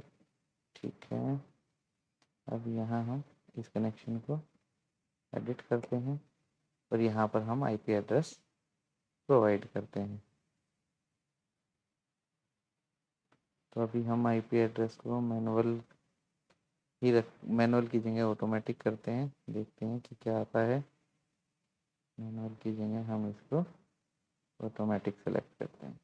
ठीक है। अब यहाँ हम इस कनेक्शन को एडिट करते हैं और यहाँ पर हम आईपी एड्रेस प्रोवाइड करते हैं। तो अभी हम आईपी एड्रेस को मैनुअल की जगह ऑटोमेटिक करते हैं, देखते हैं कि क्या आता है। मैनुअल की जगह हम इसको ऑटोमेटिक सेलेक्ट करते हैं।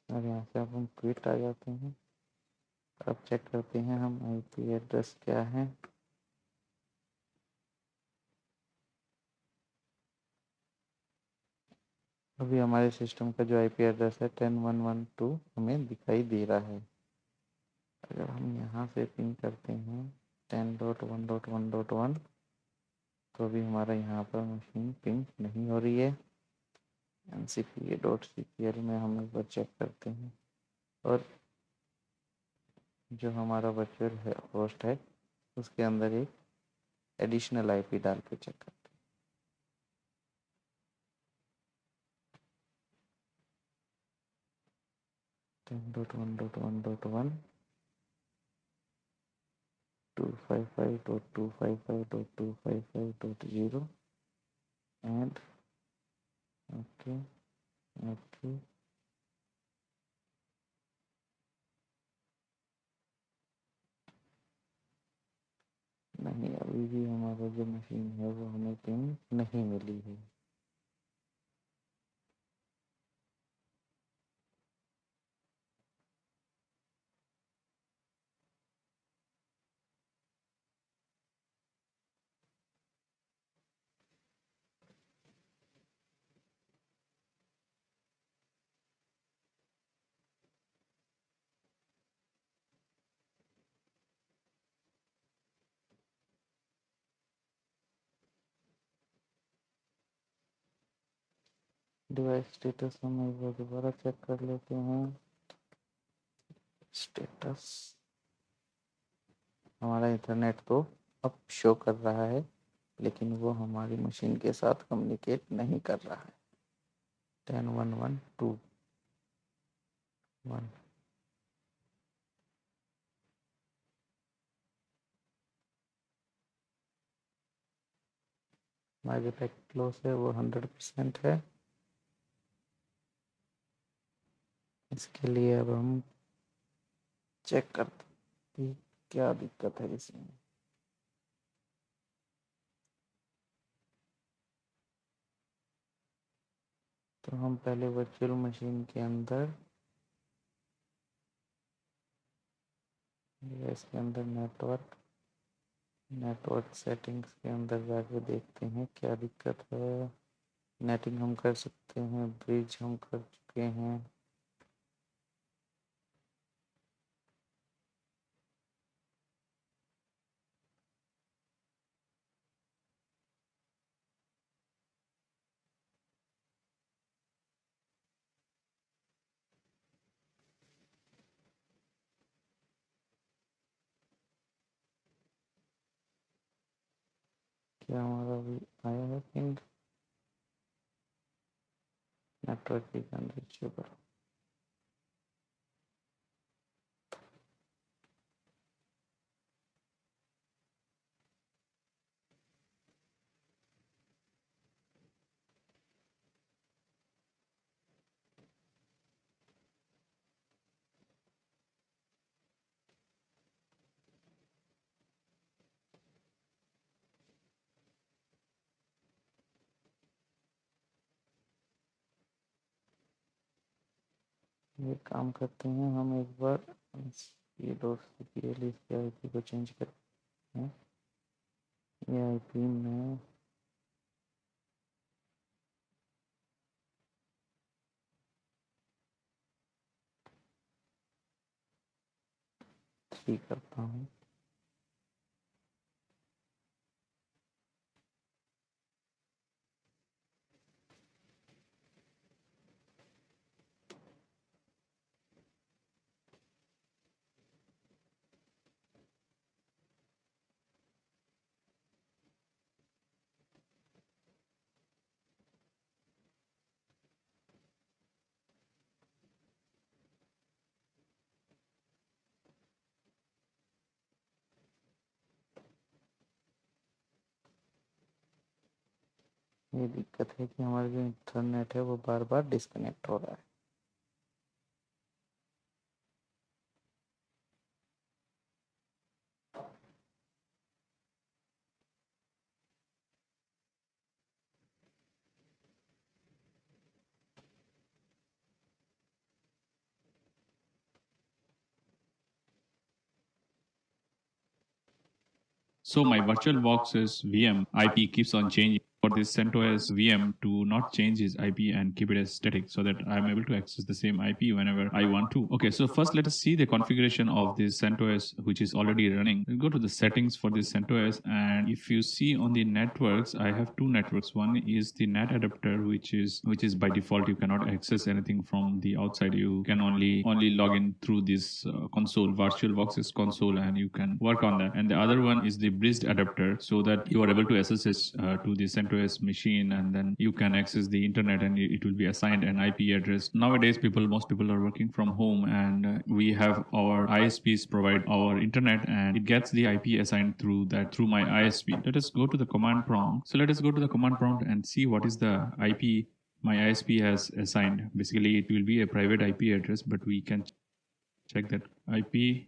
और यहाँ से अब हम क्विट आ जाते हैं। अब चेक करते हैं हम आईपी एड्रेस क्या है। अभी हमारे सिस्टम का जो आईपी एड्रेस है 10.1.1.2 हमें दिखाई दे रहा है। अगर हम यहाँ से पिंग करते हैं 10.1.1.1 तो अभी हमारा यहाँ पर मशीन पिंग नहीं हो रही है। ncpa.cpl में हम एक बार चेक करते हैं और जो हमारा वर्चुअल होस्ट है उसके अंदर एक एडिशनल आईपी डाल के चेक करते हैं। 10.1.1.1 255.255.255.0 and ओके ओके। नहीं, अभी भी हमारा जो मशीन है वो हमें पिंग नहीं मिली है। डिवाइस स्टेटस हम एक बार दोबारा चेक कर लेते हैं। स्टेटस हमारा इंटरनेट तो अब शो कर रहा है लेकिन वो हमारी मशीन के साथ कम्युनिकेट नहीं कर रहा है। 10.1.1.2 1। हमारा जो पैकेट लॉस है वो 100% है। इसके लिए अब हम चेक करते हैं क्या दिक्कत है इसमें। तो हम पहले वर्चुअल मशीन के अंदर इसके अंदर नेटवर्क सेटिंग्स के अंदर जाके देखते हैं क्या दिक्कत है। नेटिंग हम कर सकते हैं, ब्रिज हम कर चुके हैं। क्या हमारा भी आया है पिंग? Network is unreachable. ये काम करते हैं, हम एक बार ये दोस्त इसके आईपी को चेंज करते हैं। ये आईपी में ठीक करता हूँ। ये दिक्कत है कि हमारा जो इंटरनेट है वो बार बार डिस्कनेक्ट हो रहा है। So my VirtualBox's VM IP keeps on changing. For this CentOS VM to not change its IP and keep it as static so that I'm able to access the same IP whenever I want to. Okay, so first let us see the configuration of this CentOS which is already running. We'll go to the settings for this CentOS, and if you see on the networks, I have two networks. One is the NAT adapter, which is by default you cannot access anything from the outside. You can only log in through this console, VirtualBox's console, and you can work on that. And the other one is the bridged adapter, so that you are able to access to the CentOS machine, and then you can access the internet, and it will be assigned an IP address. Nowadays, most people are working from home, and we have our ISPs provide our internet, and it gets the IP assigned through my ISP. Let us go to the command prompt. So let us go to the command prompt and see what is the IP my ISP has assigned. Basically, it will be a private IP address, but we can check that IP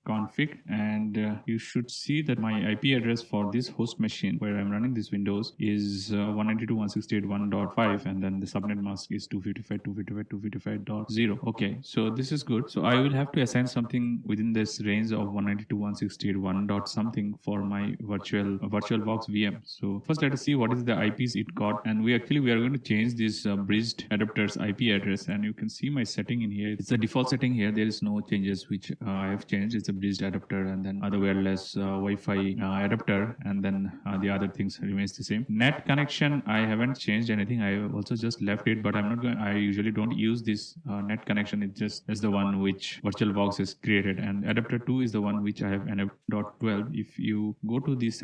config, and you should see that my IP address for this host machine where I'm running this Windows is 192.168.1.5, and then the subnet mask is 255.255.255.0. Okay, so this is good. So I will have to assign something within this range of 192.168.1 dot something for my VirtualBox VM. So first let us see what is the IPs it got, and we are going to change this bridged adapter's IP address, and you can see my setting in here. It's the default setting here. There is no changes which I have changed. It's a bridged adapter, and then other wireless Wi-Fi adapter, and then the other things remains the same. Net connection, I haven't changed anything. I also just left it, but I'm not going. I usually don't use this net connection. It just is the one which VirtualBox is created, and adapter 2 is the one which I have enabled. 12. If you go to this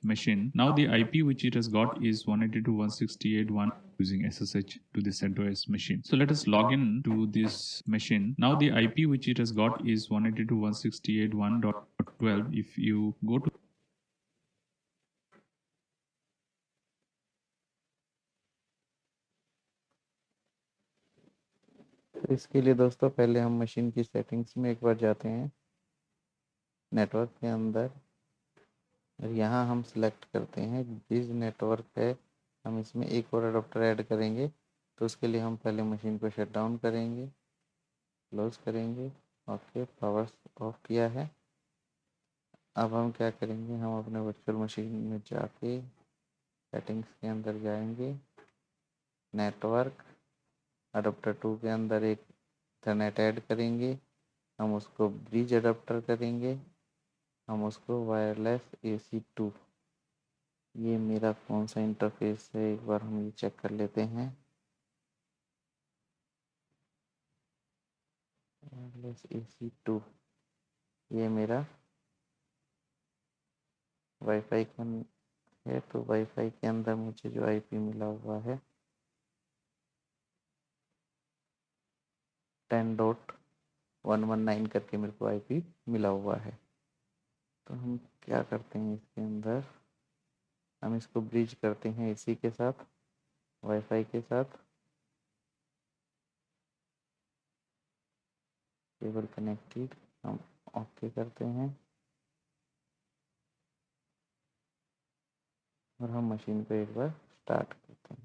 machine, now the IP which it has got is 192.168.1. using SSH to the CentOS machine. So let us log in to this machine. Now the IP which it has got is 192.168.1.12. If you go to तो इसके लिए दोस्तों पहले हम machine की settings में एक बार जाते हैं, नेटवर्क के अंदर, और यहाँ हम सिलेक्ट करते हैं जिस नेटवर्क है हम इसमें एक और अडोप्टर ऐड करेंगे। तो उसके लिए हम पहले मशीन को शट डाउन करेंगे, क्लोज करेंगे। ओके, पावर ऑफ किया है। अब हम क्या करेंगे, हम अपने वर्चुअल मशीन में जाके सेटिंग्स के अंदर जाएंगे, नेटवर्क, अडोप्टर 2 के अंदर एक इथरनेट ऐड करेंगे, हम उसको ब्रिज अडोप्टर करेंगे, हम उसको वायरलेस AC2। ये मेरा कौन सा इंटरफेस है, एक बार हम ये चेक कर लेते हैं। वायरलेस AC2 ये मेरा वाईफाई का है। तो वाईफाई के अंदर मुझे जो IP मिला हुआ है 10.119 करके मेरे को IP मिला हुआ है। तो हम क्या करते हैं, इसके अंदर हम इसको ब्रिज करते हैं AC के साथ, वाईफाई के साथ। केबल कनेक्टेड, हम ओके करते हैं और हम मशीन को एक बार स्टार्ट करते हैं।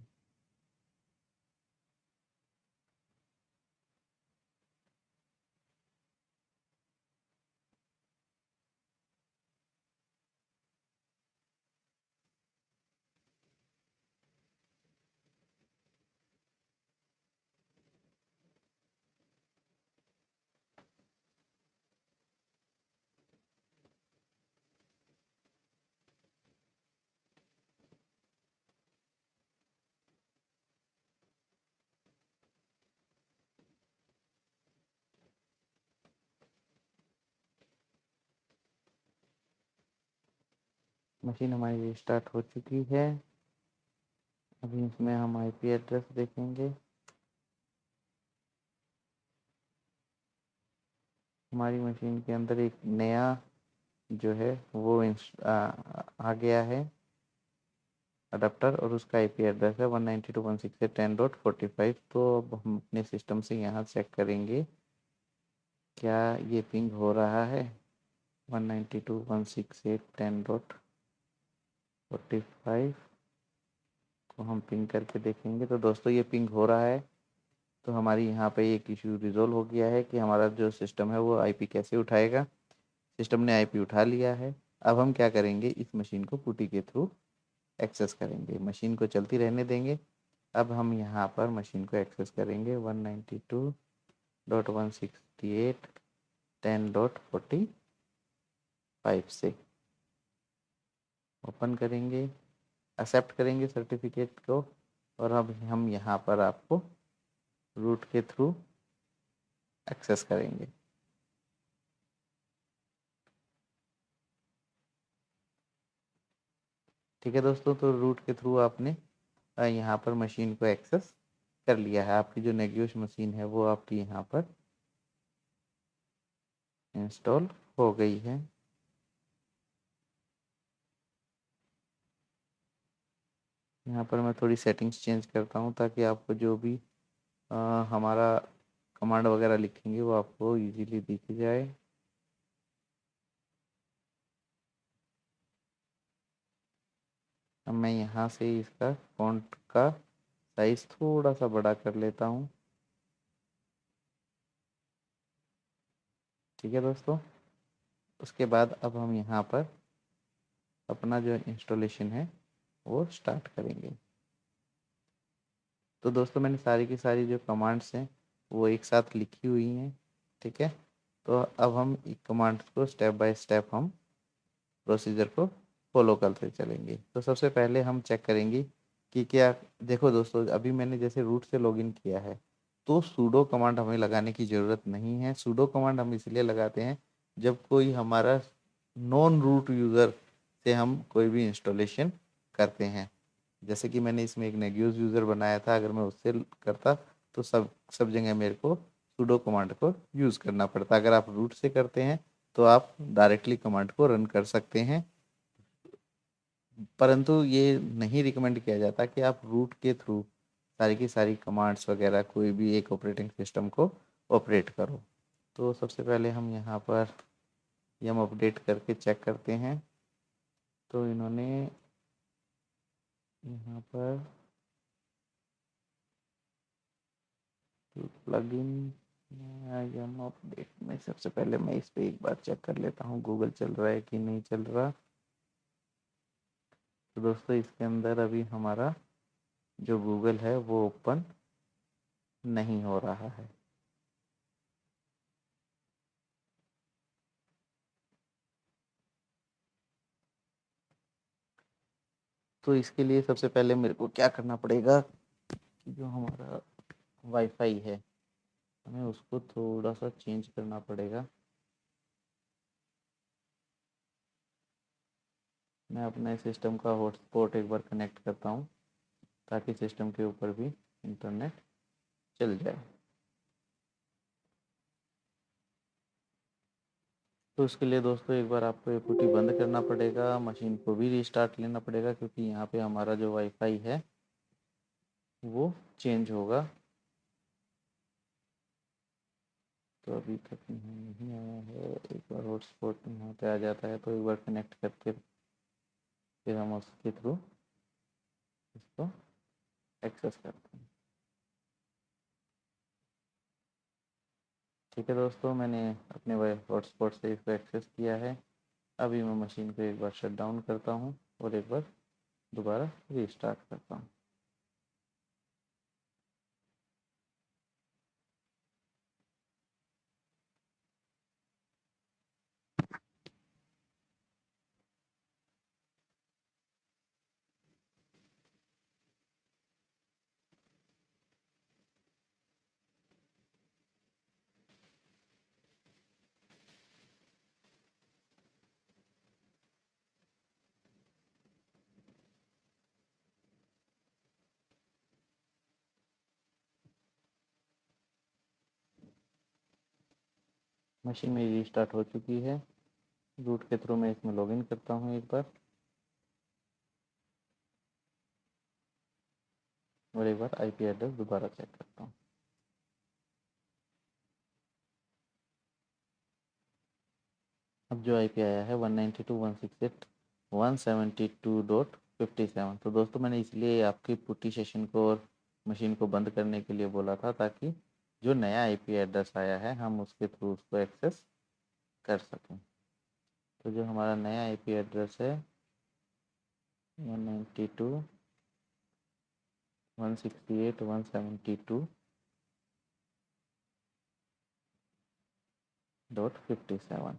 मशीन हमारी स्टार्ट हो चुकी है। अभी इसमें हम IP एड्रेस देखेंगे। हमारी मशीन के अंदर एक नया जो है वो आ गया है अडाप्टर, और उसका IP एड्रेस है 192.168.10.45। तो अब हम अपने सिस्टम से यहाँ चेक करेंगे क्या ये पिंग हो रहा है। 192.168.10.45 को हम पिंग करके देखेंगे। तो दोस्तों ये पिंग हो रहा है। तो हमारी यहाँ पे एक इशू रिजोल्व हो गया है कि हमारा जो सिस्टम है वो IP कैसे उठाएगा। सिस्टम ने IP उठा लिया है। अब हम क्या करेंगे, इस मशीन को पुटी के थ्रू एक्सेस करेंगे, मशीन को चलती रहने देंगे। अब हम यहाँ पर मशीन को एक्सेस करेंगे 192.168.10.45 से। ओपन करेंगे, एक्सेप्ट करेंगे सर्टिफिकेट को, और अब हम यहाँ पर आपको रूट के थ्रू एक्सेस करेंगे। ठीक है दोस्तों, तो रूट के थ्रू आपने यहाँ पर मशीन को एक्सेस कर लिया है। आपकी जो नेगियोश मशीन है वो आपकी यहाँ पर इंस्टॉल हो गई है। यहाँ पर मैं थोड़ी सेटिंग्स चेंज करता हूँ ताकि आपको जो भी हमारा कमांड वगैरह लिखेंगे वो आपको इजीली दिख जाए। अब मैं यहाँ से इसका फॉन्ट का साइज थोड़ा सा बड़ा कर लेता हूँ। ठीक है दोस्तों, उसके बाद अब हम यहाँ पर अपना जो इंस्टॉलेशन है वो स्टार्ट करेंगे। तो दोस्तों मैंने सारी की सारी जो कमांड्स हैं वो एक साथ लिखी हुई हैं। ठीक है, तो अब हम कमांड्स को स्टेप बाय स्टेप हम प्रोसीजर को फॉलो करते चलेंगे। तो सबसे पहले हम चेक करेंगे कि क्या, देखो दोस्तों अभी मैंने जैसे रूट से लॉगिन किया है तो सूडो कमांड हमें लगाने की ज़रूरत नहीं है। सूडो कमांड हम इसलिए लगाते हैं जब कोई हमारा नॉन रूट यूज़र से हम कोई भी इंस्टॉलेशन करते हैं। जैसे कि मैंने इसमें एक नेगियोस यूज़र बनाया था, अगर मैं उससे करता तो सब सब जगह मेरे को sudo कमांड को यूज़ करना पड़ता। अगर आप रूट से करते हैं तो आप डायरेक्टली कमांड को रन कर सकते हैं, परंतु ये नहीं रिकमेंड किया जाता कि आप रूट के थ्रू सारी की सारी कमांड्स वगैरह कोई भी एक ऑपरेटिंग सिस्टम को ऑपरेट करो। तो सबसे पहले हम यहाँ पर यम अपडेट करके चेक करते हैं। तो इन्होंने यहाँ पर प्लगइन यम अपडेट में सबसे पहले मैं इस पर एक बार चेक कर लेता हूँ गूगल चल रहा है कि नहीं चल रहा। तो दोस्तों इसके अंदर अभी हमारा जो गूगल है वो ओपन नहीं हो रहा है। तो इसके लिए सबसे पहले मेरे को क्या करना पड़ेगा कि जो हमारा वाईफाई है हमें उसको थोड़ा सा चेंज करना पड़ेगा। मैं अपने सिस्टम का हॉटस्पॉट एक बार कनेक्ट करता हूँ ताकि सिस्टम के ऊपर भी इंटरनेट चल जाए। तो उसके लिए दोस्तों एक बार आपको APT बंद करना पड़ेगा, मशीन को भी रीस्टार्ट लेना पड़ेगा क्योंकि यहाँ पे हमारा जो वाईफाई है वो चेंज होगा। तो अभी तक नहीं आया है। एक बार हॉटस्पॉट यहाँ पे आ जाता है तो एक बार कनेक्ट करके फिर हम उसके थ्रू इसको एक्सेस करते हैं। ठीक है दोस्तों, मैंने अपने हॉटस्पॉट से इसको एक्सेस किया है। अभी मैं मशीन को एक बार शट डाउन करता हूँ और एक बार दोबारा रीस्टार्ट करता हूँ। मशीन मेरी रीस्टार्ट हो चुकी है। रूट के थ्रू मैं इसमें लॉगिन करता हूँ एक बार और एक बार IP एड्रेस दोबारा चेक करता हूँ। अब जो IP आया है 192.168.172.57। तो दोस्तों मैंने इसलिए आपकी पुट्टी सेशन को और मशीन को बंद करने के लिए बोला था ताकि जो नया IP एड्रेस आया है हम उसके थ्रू उसको एक्सेस कर सकें। तो जो हमारा नया IP एड्रेस है 192.168.172.57।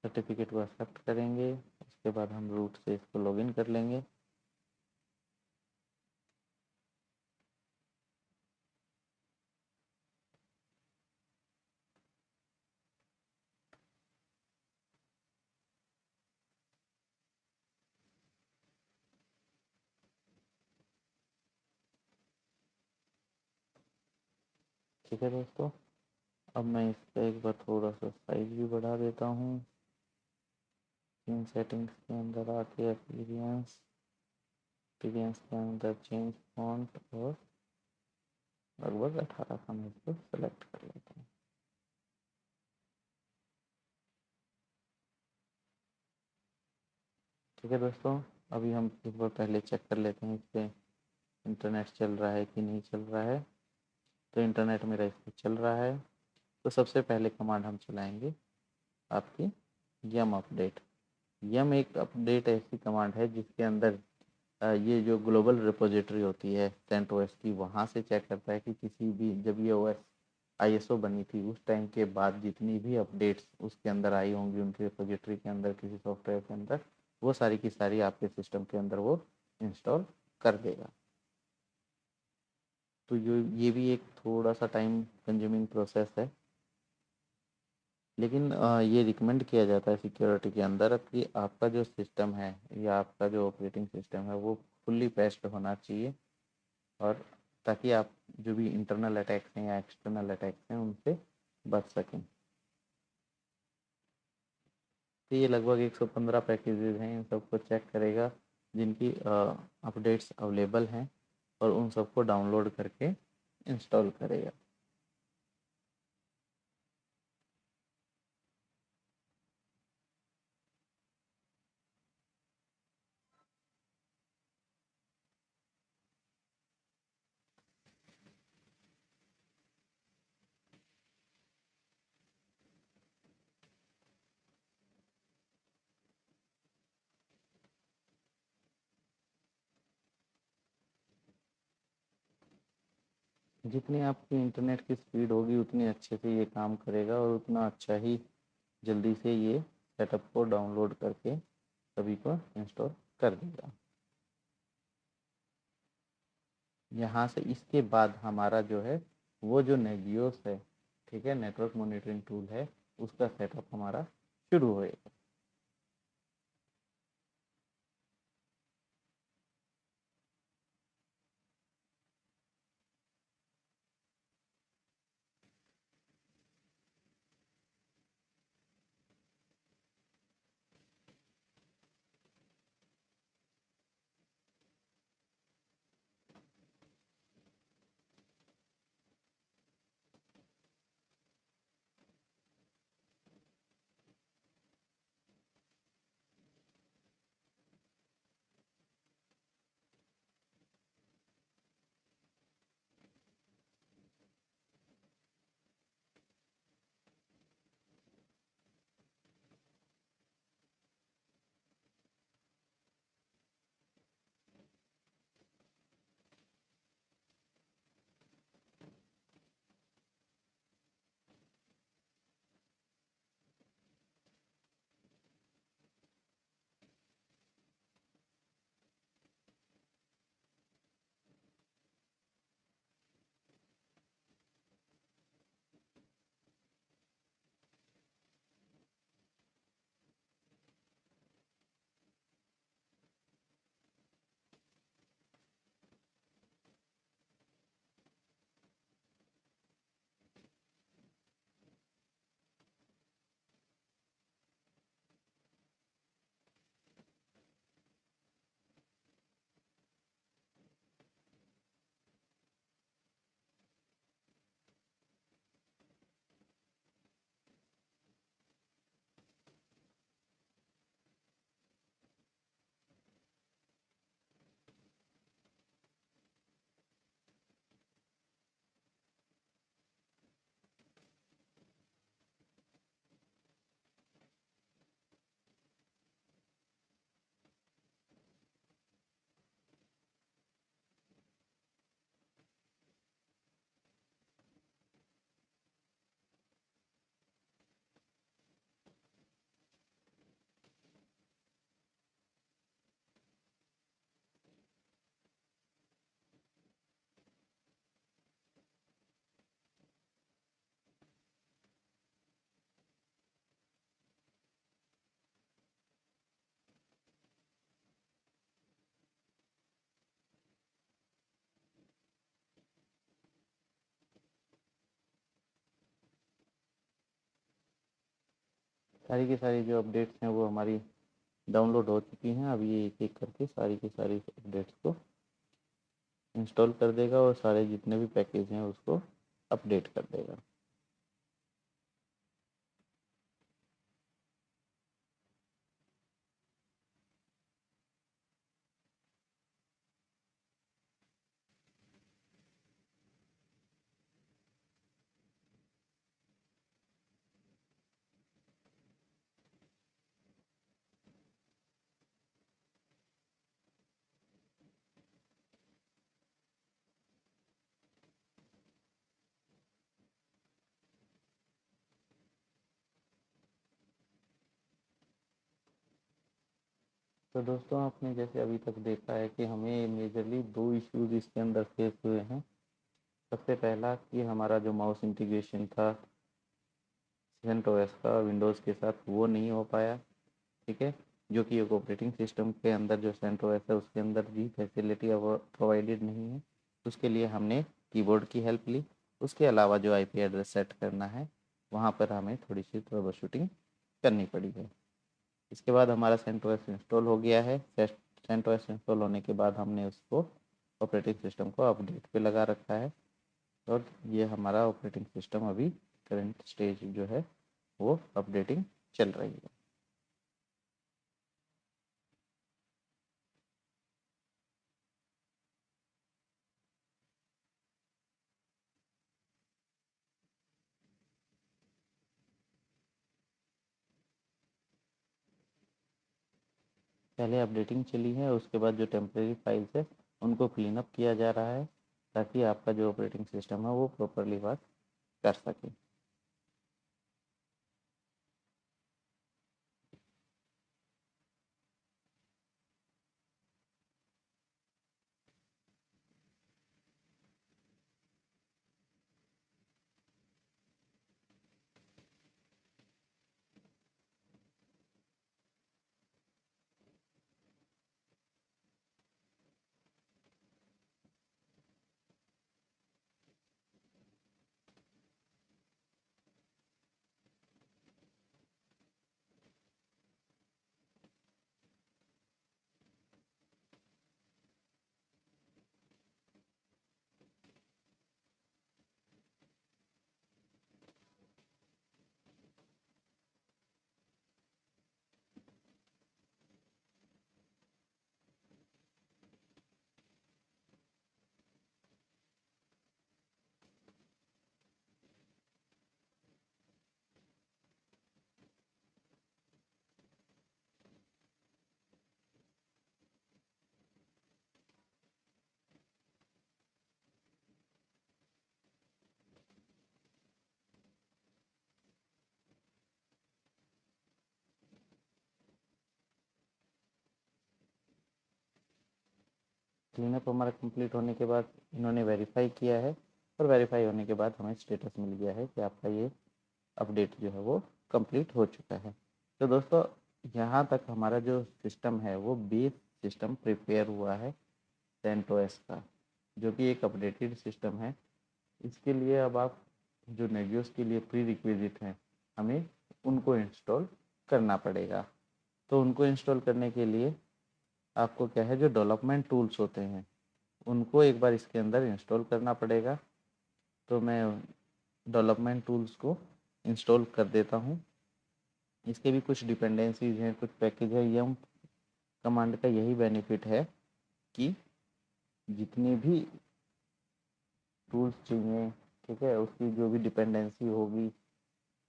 सर्टिफिकेट को एक्सेप्ट करेंगे, उसके बाद हम रूट से इसको लॉगिन कर लेंगे। ठीक है दोस्तों, अब मैं इसका एक बार थोड़ा सा साइज भी बढ़ा देता हूँ। इन सेटिंग्स के अंदर आके अपीयरेंस के अंदर चेंज फॉन्ट और लगभग 18 का मैं इसको सेलेक्ट कर लेता हूँ। ठीक है दोस्तों, अभी हम एक बार पहले चेक कर लेते हैं इस पर इंटरनेट चल रहा है कि नहीं चल रहा है। तो इंटरनेट मेरा इस पर चल रहा है। तो सबसे पहले कमांड हम चलाएंगे आपकी यम अपडेट। यम एक अपडेट ऐसी कमांड है जिसके अंदर ये जो ग्लोबल रिपोजिटरी होती है CentOS की, वहाँ से चेक करता है कि किसी भी जब ये OS ISO बनी थी उस टाइम के बाद जितनी भी अपडेट्स उसके अंदर आई होंगी उनके रिपोजिटरी के अंदर किसी सॉफ्टवेयर के अंदर, वो सारी की सारी आपके सिस्टम के अंदर वो इंस्टॉल कर देगा। तो ये भी एक थोड़ा सा टाइम कंज्यूमिंग प्रोसेस है। लेकिन ये रिकमेंड किया जाता है सिक्योरिटी के अंदर कि आपका जो सिस्टम है या आपका जो ऑपरेटिंग सिस्टम है वो फुल्ली पैच्ड होना चाहिए, और ताकि आप जो भी इंटरनल अटैक्स हैं या एक्सटर्नल अटैक्स हैं उनसे बच सकें। तो ये लगभग 115 पैकेजेस हैं, इन सबको चेक करेगा जिनकी अपडेट्स अवेलेबल हैं, और उन सबको डाउनलोड करके इंस्टॉल करेगा। जितनी आपकी इंटरनेट की स्पीड होगी उतनी अच्छे से ये काम करेगा, और उतना अच्छा ही जल्दी से ये सेटअप को डाउनलोड करके सभी को इंस्टॉल कर देगा। यहाँ से इसके बाद हमारा जो है वो जो नेजियोस है, ठीक है, नेटवर्क मॉनिटरिंग टूल है, उसका सेटअप हमारा शुरू होएगा। सारी की सारी जो अपडेट्स हैं वो हमारी डाउनलोड हो चुकी हैं। अब ये एक एक करके सारी की सारी अपडेट्स को इंस्टॉल कर देगा, और सारे जितने भी पैकेज हैं उसको अपडेट कर देगा। तो दोस्तों, आपने जैसे अभी तक देखा है कि हमें मेजरली दो इश्यूज इसके अंदर फेस हुए हैं। सबसे पहला कि हमारा जो माउस इंटीग्रेशन था CentOS का विंडोज़ के साथ वो नहीं हो पाया, ठीक है, जो कि एक ऑपरेटिंग सिस्टम के अंदर जो CentOS है उसके अंदर भी फैसिलिटी अब प्रोवाइडेड नहीं है। उसके लिए हमने कीबोर्ड की हेल्प ली। उसके अलावा जो IP एड्रेस सेट करना है वहाँ पर हमें थोड़ी सी ट्रबल शूटिंग करनी पड़ी है। इसके बाद हमारा CentOS इंस्टॉल हो गया है। CentOS इंस्टॉल होने के बाद हमने उसको ऑपरेटिंग सिस्टम को अपडेट पे लगा रखा है और ये हमारा ऑपरेटिंग सिस्टम अभी करंट स्टेज जो है वो अपडेटिंग चल रही है। पहले अपडेटिंग चली है, उसके बाद जो टेम्परेरी फाइल्स है उनको क्लीन अप किया जा रहा है ताकि आपका जो ऑपरेटिंग सिस्टम है वो प्रॉपरली वर्क कर सके। क्लीनअप हमारा कंप्लीट होने के बाद इन्होंने वेरीफाई किया है और वेरीफाई होने के बाद हमें स्टेटस मिल गया है कि आपका ये अपडेट जो है वो कंप्लीट हो चुका है। तो दोस्तों यहाँ तक हमारा जो सिस्टम है वो बेस सिस्टम प्रिपेयर हुआ है CentOS का, जो कि एक अपडेटेड सिस्टम है। इसके लिए अब आप जो नेगियोस के लिए प्री रिक्विजिट हैं हमें उनको इंस्टॉल करना पड़ेगा। तो उनको इंस्टॉल करने के लिए आपको क्या है, जो डेवलपमेंट टूल्स होते हैं उनको एक बार इसके अंदर इंस्टॉल करना पड़ेगा। तो मैं डेवलपमेंट टूल्स को इंस्टॉल कर देता हूँ। इसके भी कुछ डिपेंडेंसीज हैं, कुछ पैकेज है। यम कमांड का यही बेनिफिट है कि जितनी भी टूल्स चाहिए, ठीक है, उसकी जो भी डिपेंडेंसी होगी,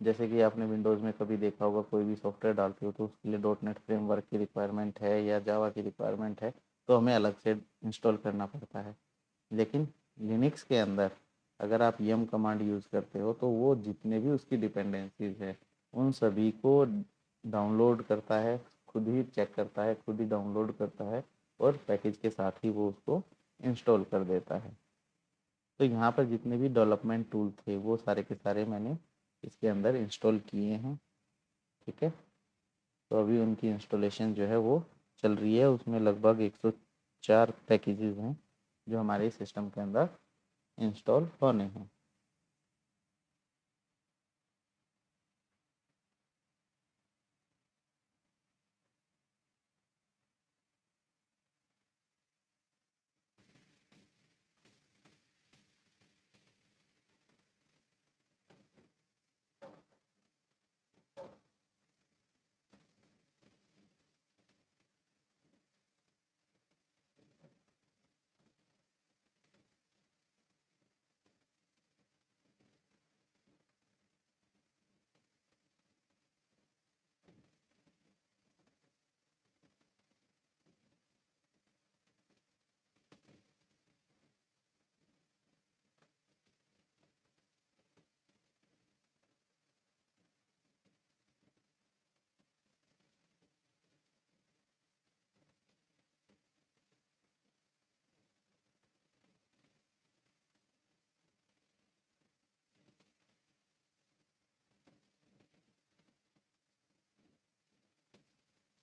जैसे कि आपने विंडोज़ में कभी देखा होगा कोई भी सॉफ्टवेयर डालते हो तो उसके लिए .NET फ्रेमवर्क की रिक्वायरमेंट है या जावा की रिक्वायरमेंट है, तो हमें अलग से इंस्टॉल करना पड़ता है। लेकिन लिनक्स के अंदर अगर आप यम कमांड यूज़ करते हो तो वो जितने भी उसकी डिपेंडेंसीज है उन सभी को डाउनलोड करता है, खुद ही चेक करता है, खुद ही डाउनलोड करता है और पैकेज के साथ ही वो उसको इंस्टॉल कर देता है। तो यहाँ पर जितने भी डेवलपमेंट टूल थे वो सारे के सारे मैंने इसके अंदर इंस्टॉल किए हैं, ठीक है। तो अभी उनकी इंस्टॉलेशन जो है वो चल रही है। उसमें लगभग 104 पैकेजेस हैं जो हमारे सिस्टम के अंदर इंस्टॉल होने हैं।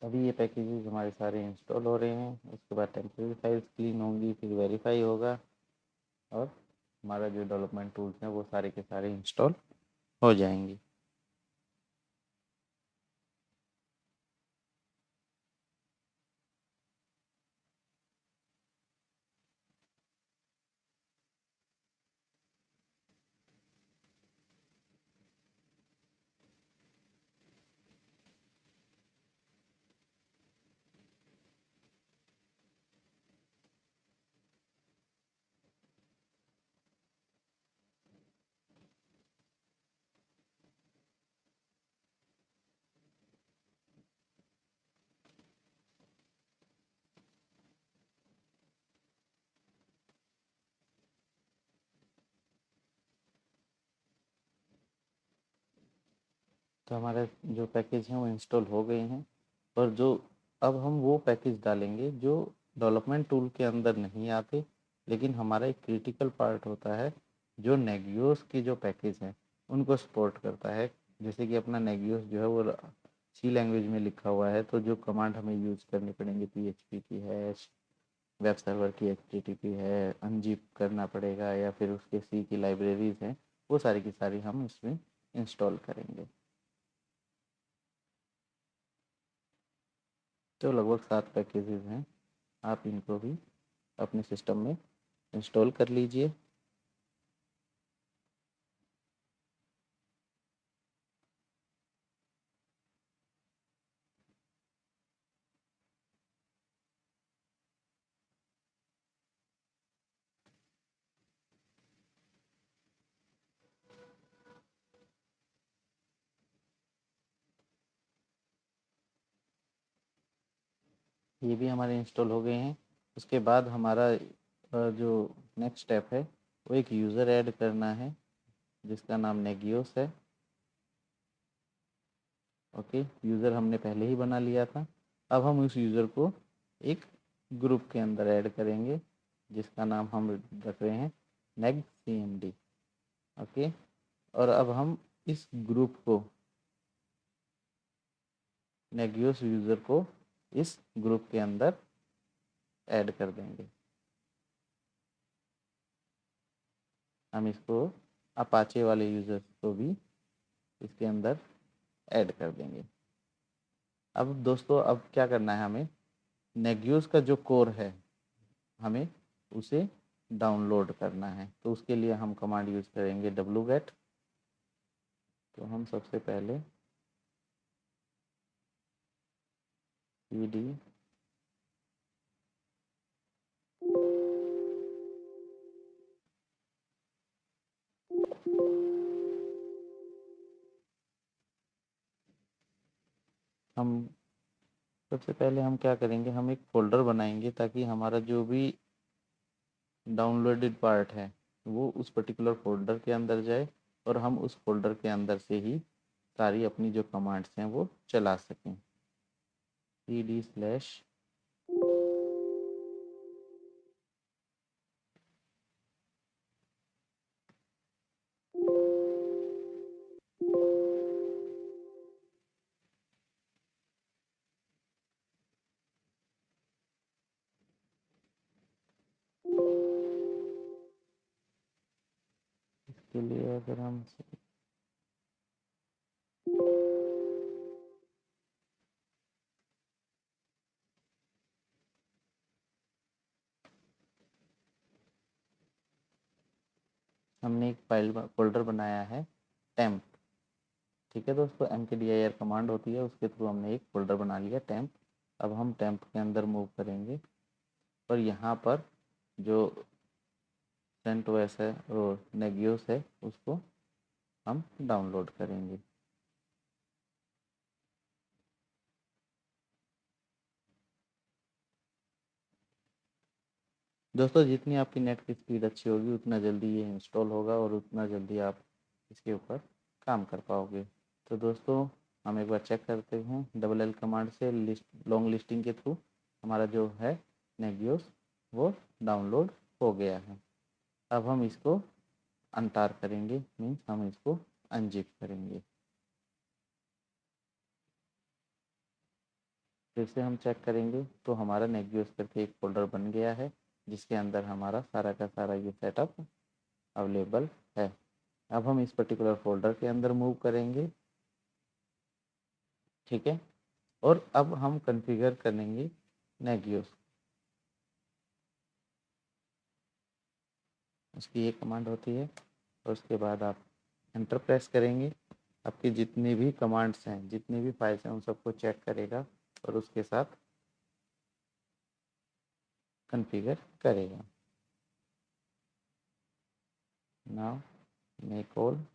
अभी ये पैकेजेस हमारे सारे इंस्टॉल हो रहे हैं। उसके बाद टेम्परेरी फाइल्स क्लीन होंगी, फिर वेरीफाई होगा और हमारा जो डेवलपमेंट टूल्स हैं वो सारे के सारे इंस्टॉल हो जाएंगे। तो हमारे जो पैकेज हैं वो इंस्टॉल हो गए हैं। और जो अब हम वो पैकेज डालेंगे जो डेवलपमेंट टूल के अंदर नहीं आते, लेकिन हमारा एक क्रिटिकल पार्ट होता है जो नेगियोस की जो पैकेज हैं उनको सपोर्ट करता है। जैसे कि अपना नेगियोस जो है वो सी लैंग्वेज में लिखा हुआ है, तो जो कमांड हमें यूज़ करनी पड़ेंगी PHP की है, वेब सर्वर की HTTP है, अनजिप करना पड़ेगा, या फिर उसके सी की लाइब्रेरीज हैं, वो सारी की सारी हम इसमें इंस्टॉल करेंगे। तो लगभग 7 पैकेजेस हैं, आप इनको भी अपने सिस्टम में इंस्टॉल कर लीजिए। ये भी हमारे इंस्टॉल हो गए हैं। उसके बाद हमारा जो नेक्स्ट स्टेप है वो एक यूज़र ऐड करना है जिसका नाम नेगियोस है। ओके, यूज़र हमने पहले ही बना लिया था। अब हम उस यूज़र को एक ग्रुप के अंदर ऐड करेंगे जिसका नाम हम रख रहे हैं नेग CMD। ओके, और अब हम इस ग्रुप को, नेगियोस यूज़र को इस ग्रुप के अंदर ऐड कर देंगे। हम इसको अपाचे वाले यूज़र्स को भी इसके अंदर ऐड कर देंगे। अब दोस्तों, अब क्या करना है, हमें नेगियोस का जो कोर है हमें उसे डाउनलोड करना है। तो उसके लिए हम कमांड यूज़ करेंगे wget। तो हम सबसे पहले cd हम सबसे पहले हम क्या करेंगे, हम एक फ़ोल्डर बनाएंगे ताकि हमारा जो भी डाउनलोडेड पार्ट है वो उस पर्टिकुलर फ़ोल्डर के अंदर जाए और हम उस फ़ोल्डर के अंदर से ही सारी अपनी जो कमांड्स हैं वो चला सकें। cd/, इसके लिए अगर हम हमने एक फाइल फ़ोल्डर बनाया है टेम्प। ठीक है दोस्तों, mkdir कमांड होती है, उसके थ्रू हमने एक फ़ोल्डर बना लिया टेम्प। अब हम टेम्प के अंदर मूव करेंगे और यहाँ पर जो CentOS है और नेगियोस है उसको हम डाउनलोड करेंगे। दोस्तों, जितनी आपकी नेट की स्पीड अच्छी होगी उतना जल्दी ये इंस्टॉल होगा और उतना जल्दी आप इसके ऊपर काम कर पाओगे। तो दोस्तों, हम एक बार चेक करते हैं LL कमांड से लॉन्ग लिस्टिंग के थ्रू हमारा जो है नेगियोस वो डाउनलोड हो गया है। अब हम इसको अनटार करेंगे, मीन्स हम इसको अनजिप करेंगे। फिर से हम चेक करेंगे तो हमारा नेक्वियस करके एक फ़ोल्डर बन गया है, जिसके अंदर हमारा सारा का सारा ये सेटअप अवेलेबल है। अब हम इस पर्टिकुलर फ़ोल्डर के अंदर मूव करेंगे, ठीक है। और अब हम कॉन्फ़िगर करेंगे नेक्वियस। उसकी ये कमांड होती है, और उसके बाद आप एंटर प्रेस करेंगे। आपके जितने भी कमांड्स हैं, जितनी भी फाइल्स हैं, उन सबको चेक करेगा और उसके साथ कॉन्फ़िगर करेगा। नाउ मेक ऑल,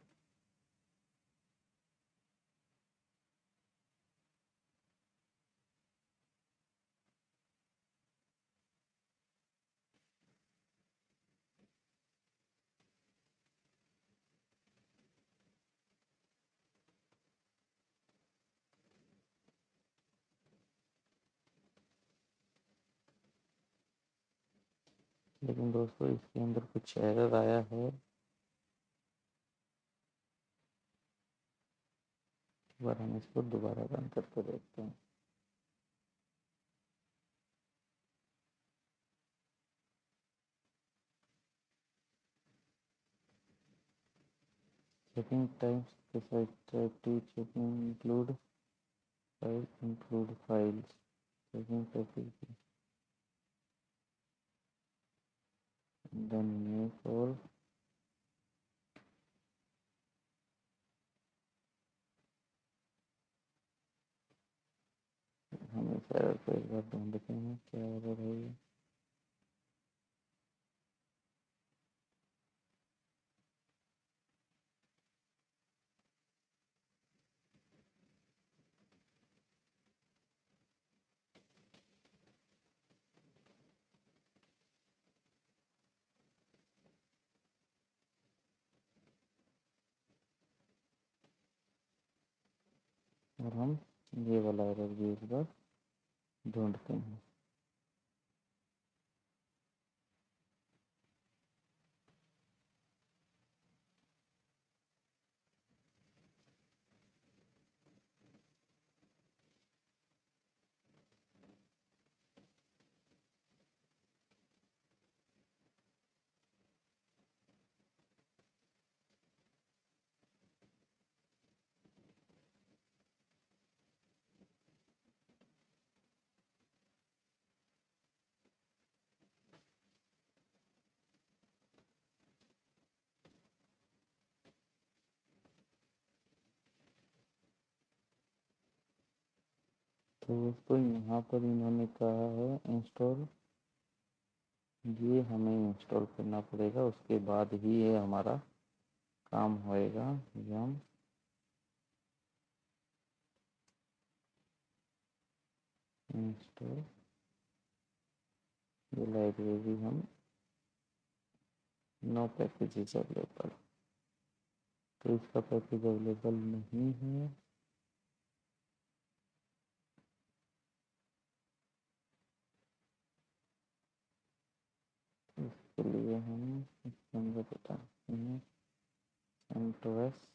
लेकिन दोस्तों इसके अंदर कुछ एरर आया है। एक बार हम इसको दोबारा रन करके देखते हैं। चेकिंग टाइम्स के साथ checking include files, checking package, then make all, हम इस एरर को एक बार ढूंढते हैं, क्या एरर है ये। और हम ये वाला एरर भी एक बार ढूंढते हैं। तो दोस्तों यहाँ पर इन्होंने कहा है इंस्टॉल, ये हमें इंस्टॉल करना पड़ेगा, उसके बाद ही ये हमारा काम होएगा। यम इंस्टॉल ये लाइब्रेरी, हम नो पैकेज इज अवेलेबल, तो इसका पैकेज अवेलेबल नहीं है। इसके लिए हम इसके अंदर बताते हैं CentOS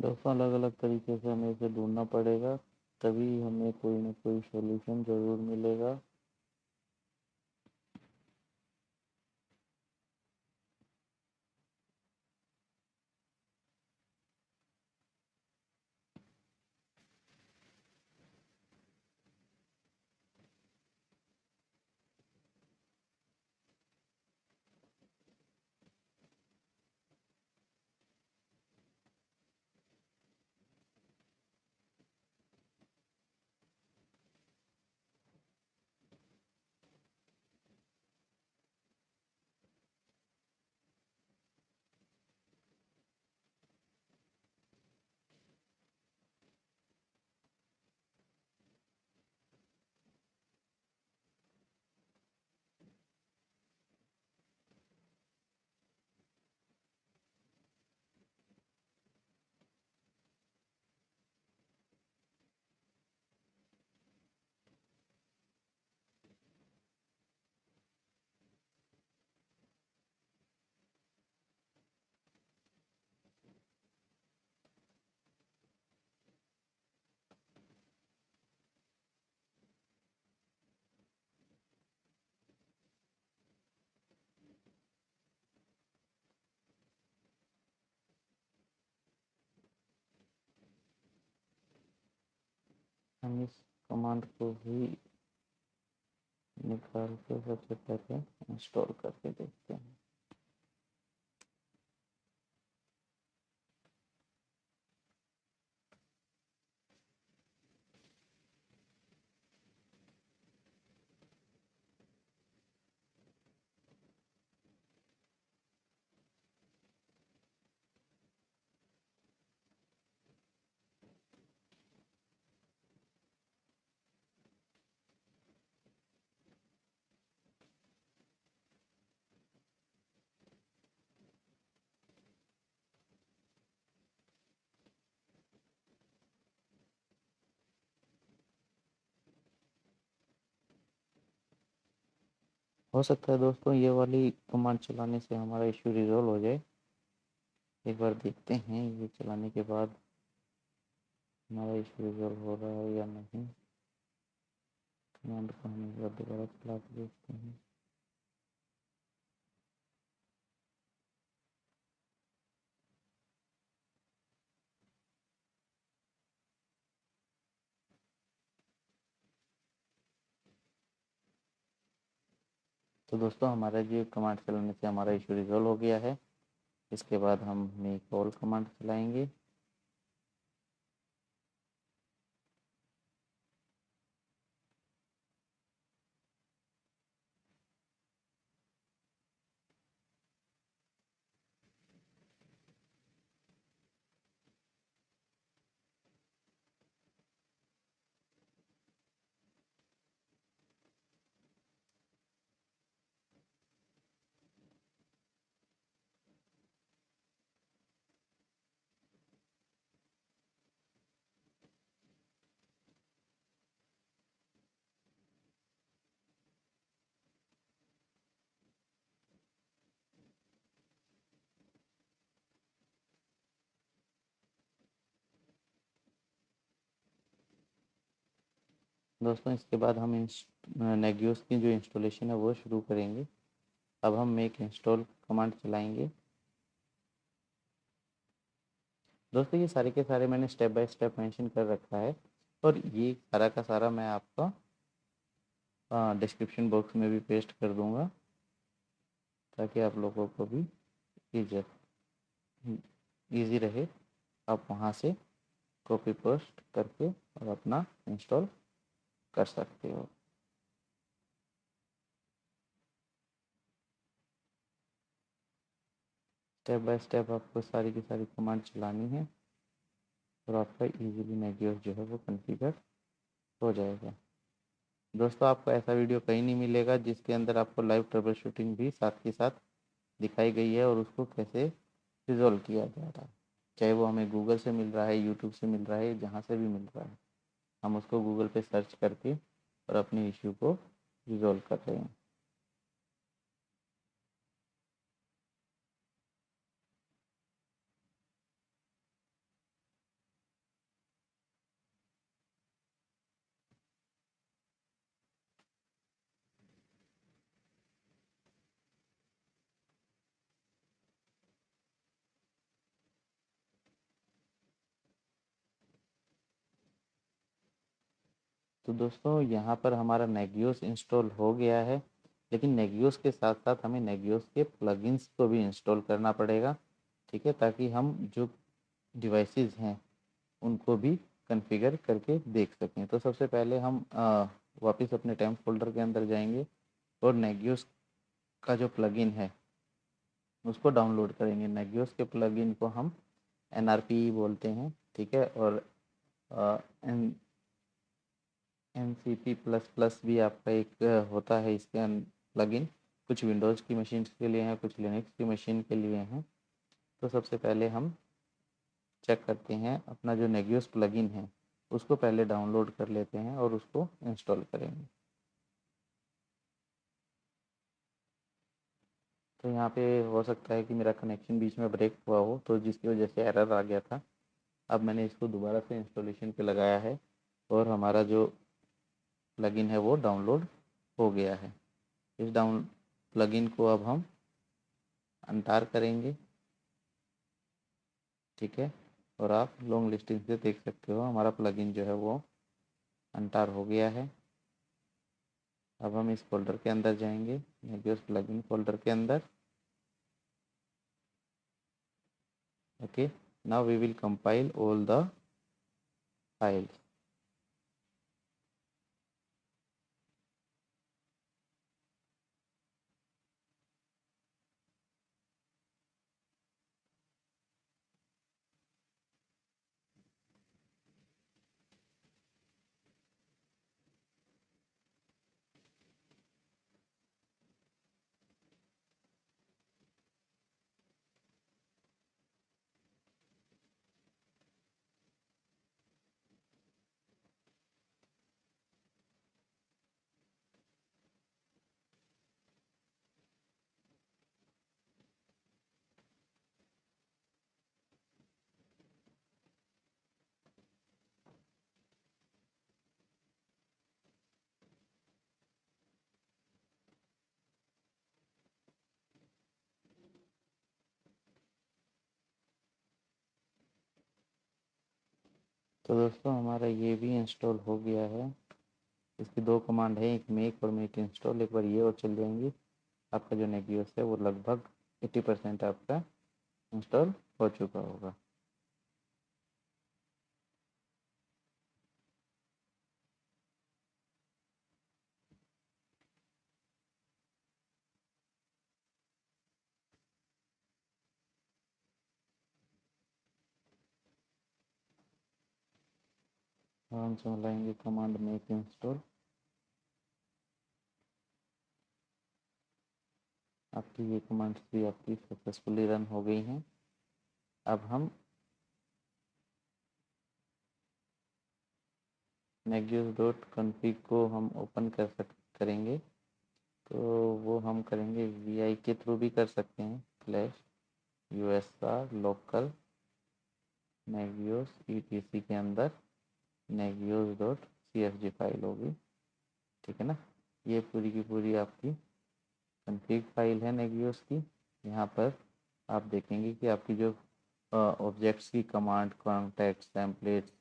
दोस्तों अलग अलग तरीके से हमें इसे ढूंढना पड़ेगा, तभी हमें कोई ना कोई सॉल्यूशन ज़रूर मिलेगा। हम इस कमांड को भी निकाल के सबसे पहले इंस्टॉल करके देखते हैं। हो सकता है दोस्तों ये वाली कमांड चलाने से हमारा इशू रिजॉल्व हो जाए। एक बार देखते हैं ये चलाने के बाद हमारा इशू रिजॉल्व हो रहा है या नहीं। कमांड को हम एक बार दोबारा चला के देखते हैं। तो दोस्तों हमारा जो कमांड चलाने से हमारा इशू रिजॉल्व हो गया है। इसके बाद हम मेक ऑल कमांड चलाएंगे। दोस्तों इसके बाद हम नेगियोस की जो इंस्टॉलेशन है वो शुरू करेंगे। अब हम मेक इंस्टॉल कमांड चलाएंगे। दोस्तों ये सारे के सारे मैंने स्टेप बाय स्टेप मेंशन कर रखा है और ये सारा का सारा मैं आपका डिस्क्रिप्शन बॉक्स में भी पेस्ट कर दूंगा ताकि आप लोगों को भी ईजी रहे। आप वहाँ से कॉपी पेस्ट करके और अपना इंस्टॉल कर सकते हो। स्टेप बाय स्टेप आपको सारी की सारी कमांड चलानी है और आपका इजीली नेगियोस जो है वो कॉन्फ़िगर हो जाएगा। दोस्तों आपको ऐसा वीडियो कहीं नहीं मिलेगा जिसके अंदर आपको लाइव ट्रबल शूटिंग भी साथ के साथ दिखाई गई है और उसको कैसे रिजॉल्व किया जा रहा है। चाहे वो हमें गूगल से मिल रहा है, यूट्यूब से मिल रहा है, जहाँ से भी मिल रहा है, हम उसको गूगल पे सर्च करके और अपने इश्यू को रिजॉल्व कर रहे हैं। तो दोस्तों यहाँ पर हमारा नेगियोस इंस्टॉल हो गया है, लेकिन नेगियोस के साथ साथ हमें नेगियोस के प्लगइन्स को भी इंस्टॉल करना पड़ेगा, ठीक है, ताकि हम जो डिवाइसेस हैं उनको भी कॉन्फ़िगर करके देख सकें। तो सबसे पहले हम वापस अपने टेम्प फोल्डर के अंदर जाएंगे और नेगियोस का जो प्लगइन है उसको डाउनलोड करेंगे। नेगियोस के प्लगइन को हम NRPE बोलते हैं, ठीक है, और NCP प्लस प्लस भी आपका एक होता है इसके प्लगइन। कुछ विंडोज़ की मशीन के लिए हैं, कुछ लिनक्स की मशीन के लिए हैं। तो सबसे पहले हम चेक करते हैं अपना जो नेगियोस प्लगइन है उसको पहले डाउनलोड कर लेते हैं और उसको इंस्टॉल करेंगे। तो यहाँ पे हो सकता है कि मेरा कनेक्शन बीच में ब्रेक हुआ हो, तो जिसकी वजह से एरर आ गया था। अब मैंने इसको दोबारा से इंस्टॉलेशन पे लगाया है और हमारा जो प्लगइन है वो डाउनलोड हो गया है। इस प्लगइन को अब हम अनटार करेंगे, ठीक है, और आप लॉन्ग लिस्टिंग से देख सकते हो हमारा प्लगइन जो है वो अनटार हो गया है। अब हम इस फोल्डर के अंदर जाएंगे, नेगियोस प्लगइन फोल्डर के अंदर। Okay, now we will compile all the files. तो दोस्तों हमारा ये भी इंस्टॉल हो गया है। इसकी दो कमांड है, एक मेक और मेक इंस्टॉल। एक बार ये और चल जाएंगी, आपका जो नेगियोस है वो लगभग 80% आपका इंस्टॉल हो चुका होगा। हम चलाएंगे कमांड मेक इंस्टॉल। आपकी ये कमांड्स भी आपकी सक्सेसफुली रन हो गई हैं। अब हम नेगियोस डॉट कॉन्फ़िग को हम ओपन करेंगे। तो वो हम करेंगे VI के थ्रू भी कर सकते हैं, /usr लोकल नेगियोस etc के अंदर नेगियोस डॉट CSG फाइल होगी, ठीक है ना। ये पूरी की पूरी आपकी कॉन्फ़िग फाइल है नेगियोस की। यहाँ पर आप देखेंगे कि आपकी जो ऑब्जेक्ट्स की कमांड, कॉन्टैक्ट्स, टेम्पलेट्स,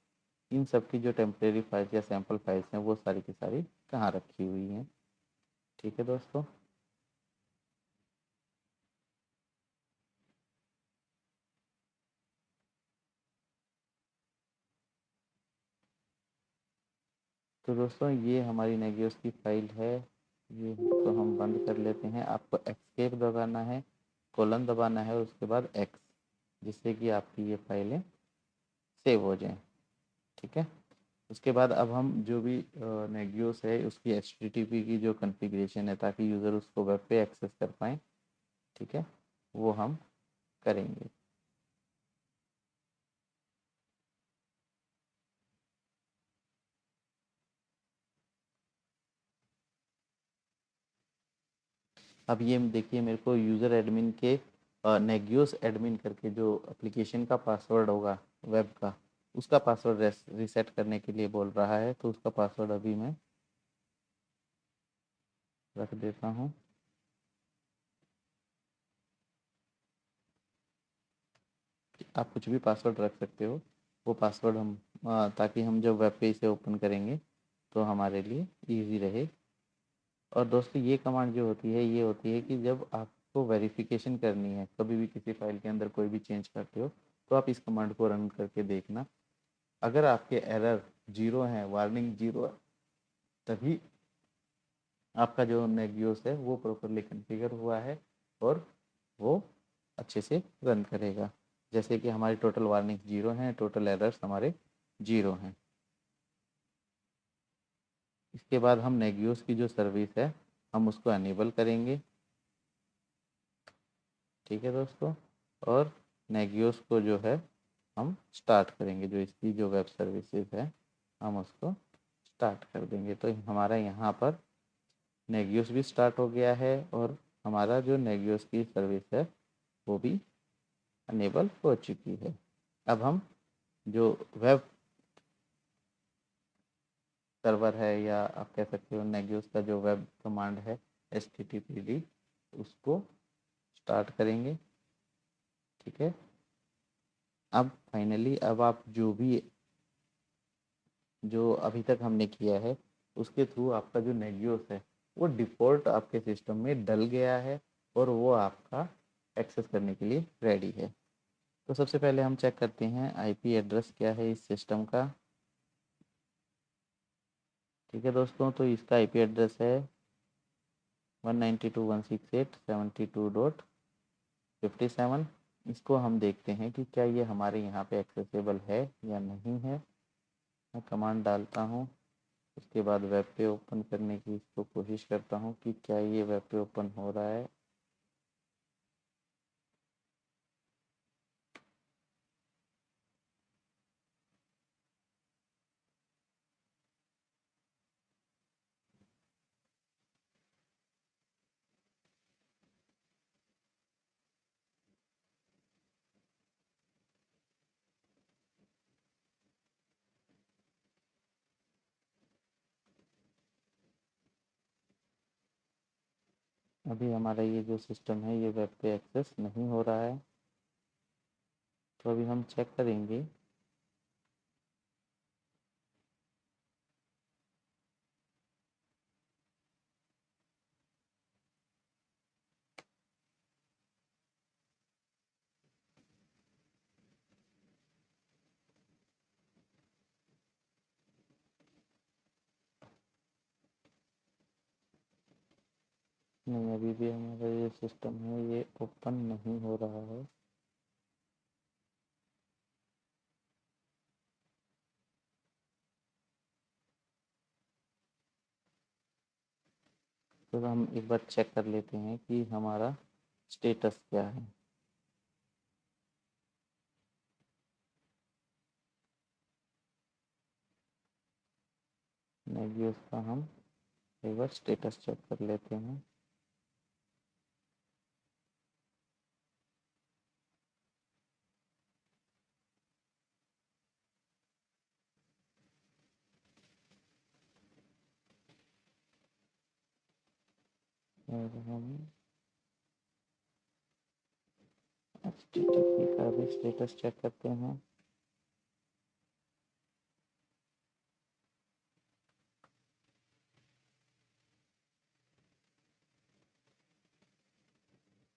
इन सब की जो टेम्परेरी फाइल्स या सैम्पल फाइल्स हैं वो सारी की सारी कहाँ रखी हुई हैं, ठीक है दोस्तों। तो दोस्तों ये हमारी नेगियोस की फाइल है। ये तो हम बंद कर लेते हैं। आपको एस्केप दबाना है, कोलन दबाना है, उसके बाद X, जिससे कि आपकी ये फाइलें सेव हो जाएं, ठीक है। उसके बाद अब हम जो भी नेगियोस है उसकी HTTP की जो कॉन्फ़िगरेशन है ताकि यूज़र उसको वेब पे एक्सेस कर पाएँ, ठीक है, वो हम करेंगे। अब ये देखिए मेरे को यूज़र एडमिन के नेगियोस एडमिन करके जो एप्लीकेशन का पासवर्ड होगा वेब का, उसका पासवर्ड रीसेट करने के लिए बोल रहा है। तो उसका पासवर्ड अभी मैं रख देता हूँ। आप कुछ भी पासवर्ड रख सकते हो, वो पासवर्ड हम ताकि हम जब वेब पे इसे ओपन करेंगे तो हमारे लिए ईजी रहे। और दोस्तों ये कमांड जो होती है, ये होती है कि जब आपको वेरिफिकेशन करनी है, कभी भी किसी फाइल के अंदर कोई भी चेंज करते हो, तो आप इस कमांड को रन करके देखना। अगर आपके एरर 0 हैं, वार्निंग 0 है, तभी आपका जो नेगियोस है वो प्रॉपरली कॉन्फ़िगर हुआ है और वो अच्छे से रन करेगा। जैसे कि हमारी टोटल वार्निंग 0 हैं, टोटल एरर्स हमारे 0 हैं। इसके बाद हम नेगियोस की जो सर्विस है हम उसको एनेबल करेंगे। ठीक है दोस्तों, और नेगियोस को जो है हम स्टार्ट करेंगे, जो इसकी जो वेब सर्विसेज है हम उसको स्टार्ट कर देंगे। तो हमारा यहाँ पर नेगियोस भी स्टार्ट हो गया है और हमारा जो नेगियोस की सर्विस है वो भी अनेबल हो चुकी है। अब हम जो वेब सर्वर है, या आप कह सकते हो नेगियोस का जो वेब कमांड है HTTPD, उसको स्टार्ट करेंगे। ठीक है, अब फाइनली अब आप जो अभी तक हमने किया है उसके थ्रू आपका जो नेगियोस है वो डिफ़ॉल्ट आपके सिस्टम में डल गया है और वो आपका एक्सेस करने के लिए रेडी है। तो सबसे पहले हम चेक करते हैं आईपी एड्रेस क्या है इस सिस्टम का। ठीक है दोस्तों, तो इसका आईपी एड्रेस है 192.168.72.57। इसको हम देखते हैं कि क्या ये हमारे यहाँ पे एक्सेसिबल है या नहीं है। मैं कमांड डालता हूँ, उसके बाद वेब पे ओपन करने की इसको कोशिश करता हूँ कि क्या ये वेब पे ओपन हो रहा है। अभी हमारा ये जो सिस्टम है ये वेब पे एक्सेस नहीं हो रहा है। तो अभी हम चेक करेंगे। नहीं, अभी भी हमारा ये सिस्टम है ये ओपन नहीं हो रहा है। तो हम एक बार चेक कर लेते हैं कि हमारा स्टेटस क्या है। नेगियोस का हम एक बार स्टेटस चेक कर लेते हैं। और हम HTTP का भी स्टेटस चेक करते हैं।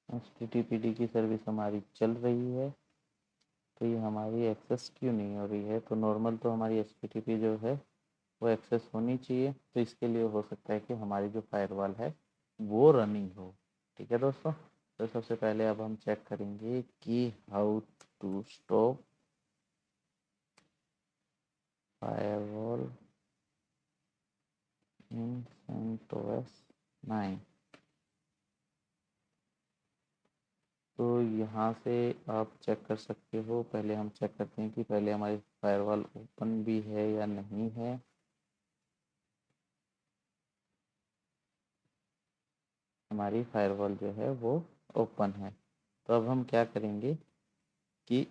HTTPD की सर्विस हमारी चल रही है, तो ये हमारी एक्सेस क्यों नहीं हो रही है। तो नॉर्मल तो हमारी HTTP जो है वो एक्सेस होनी चाहिए। तो इसके लिए हो सकता है कि हमारी जो फायरवॉल है वो रनिंग हो। ठीक है दोस्तों, तो सबसे पहले अब हम चेक करेंगे कि how to stop firewall in CentOS 9। तो यहाँ से आप चेक कर सकते हो। पहले हम चेक करते हैं कि पहले हमारी फायरवॉल ओपन भी है या नहीं है। हमारी फायरवॉल जो है वो ओपन है। तो अब हम क्या करेंगे कि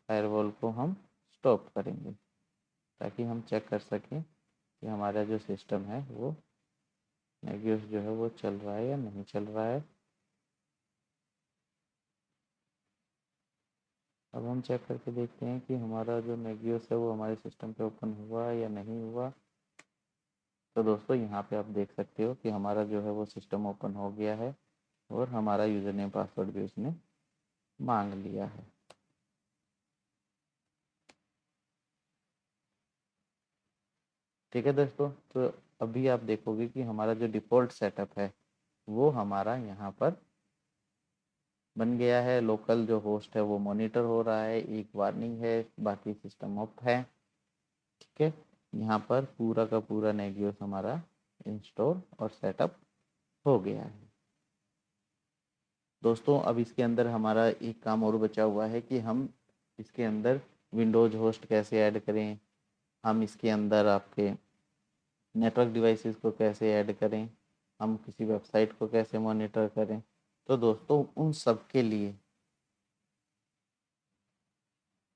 फायरवॉल को हम स्टॉप करेंगे ताकि हम चेक कर सकें कि हमारा जो सिस्टम है वो नेगियोस जो है वो चल रहा है या नहीं चल रहा है। अब हम चेक करके देखते हैं कि हमारा जो नेगियोस है वो हमारे सिस्टम पे ओपन हुआ या नहीं हुआ। तो दोस्तों यहाँ पे आप देख सकते हो कि हमारा जो है वो सिस्टम ओपन हो गया है और हमारा यूज़र नेम पासवर्ड भी उसने मांग लिया है। ठीक है दोस्तों, तो अभी आप देखोगे कि हमारा जो डिफ़ॉल्ट सेटअप है वो हमारा यहाँ पर बन गया है। लोकल जो होस्ट है वो मॉनिटर हो रहा है, एक वार्निंग है, बाकी सिस्टम ऑफ है। ठीक है, यहाँ पर पूरा का पूरा नेगियोस हमारा इंस्टॉल और सेटअप हो गया है। दोस्तों अब इसके अंदर हमारा एक काम और बचा हुआ है कि हम इसके अंदर विंडोज़ होस्ट कैसे ऐड करें, हम इसके अंदर आपके नेटवर्क डिवाइसेस को कैसे ऐड करें, हम किसी वेबसाइट को कैसे मॉनिटर करें। तो दोस्तों उन सब के लिए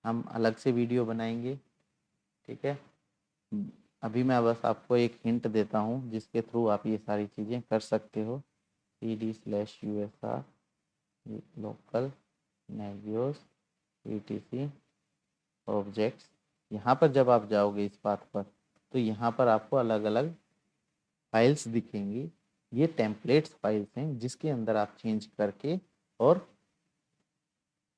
हम अलग से वीडियो बनाएंगे। ठीक है, अभी मैं बस आपको एक हिंट देता हूँ जिसके थ्रू आप ये सारी चीज़ें कर सकते हो। cd/usr local नेगियोस etc objects. यहाँ पर जब आप जाओगे इस पाथ पर तो यहाँ पर आपको अलग अलग फाइल्स दिखेंगी। ये टेम्पलेट्स फाइल्स हैं जिसके अंदर आप चेंज करके और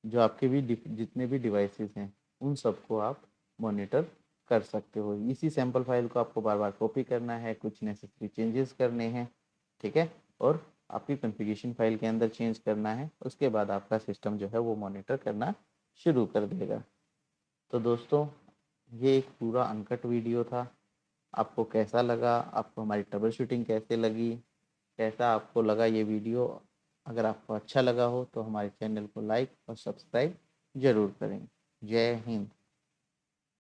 जो आपके भी जितने भी डिवाइसेस हैं उन सबको आप मॉनिटर कर सकते हो। इसी सैम्पल फाइल को आपको बार बार कॉपी करना है, कुछ नेसेसरी चेंजेस करने हैं। ठीक है, और आपकी कॉन्फ़िगरेशन फाइल के अंदर चेंज करना है, उसके बाद आपका सिस्टम जो है वो मॉनिटर करना शुरू कर देगा। तो दोस्तों ये एक पूरा अनकट वीडियो था। आपको कैसा लगा, आपको हमारी ट्रबल शूटिंग कैसे लगी, कैसा आपको लगा ये वीडियो? अगर आपको अच्छा लगा हो तो हमारे चैनल को लाइक और सब्सक्राइब ज़रूर करें। जय हिंद।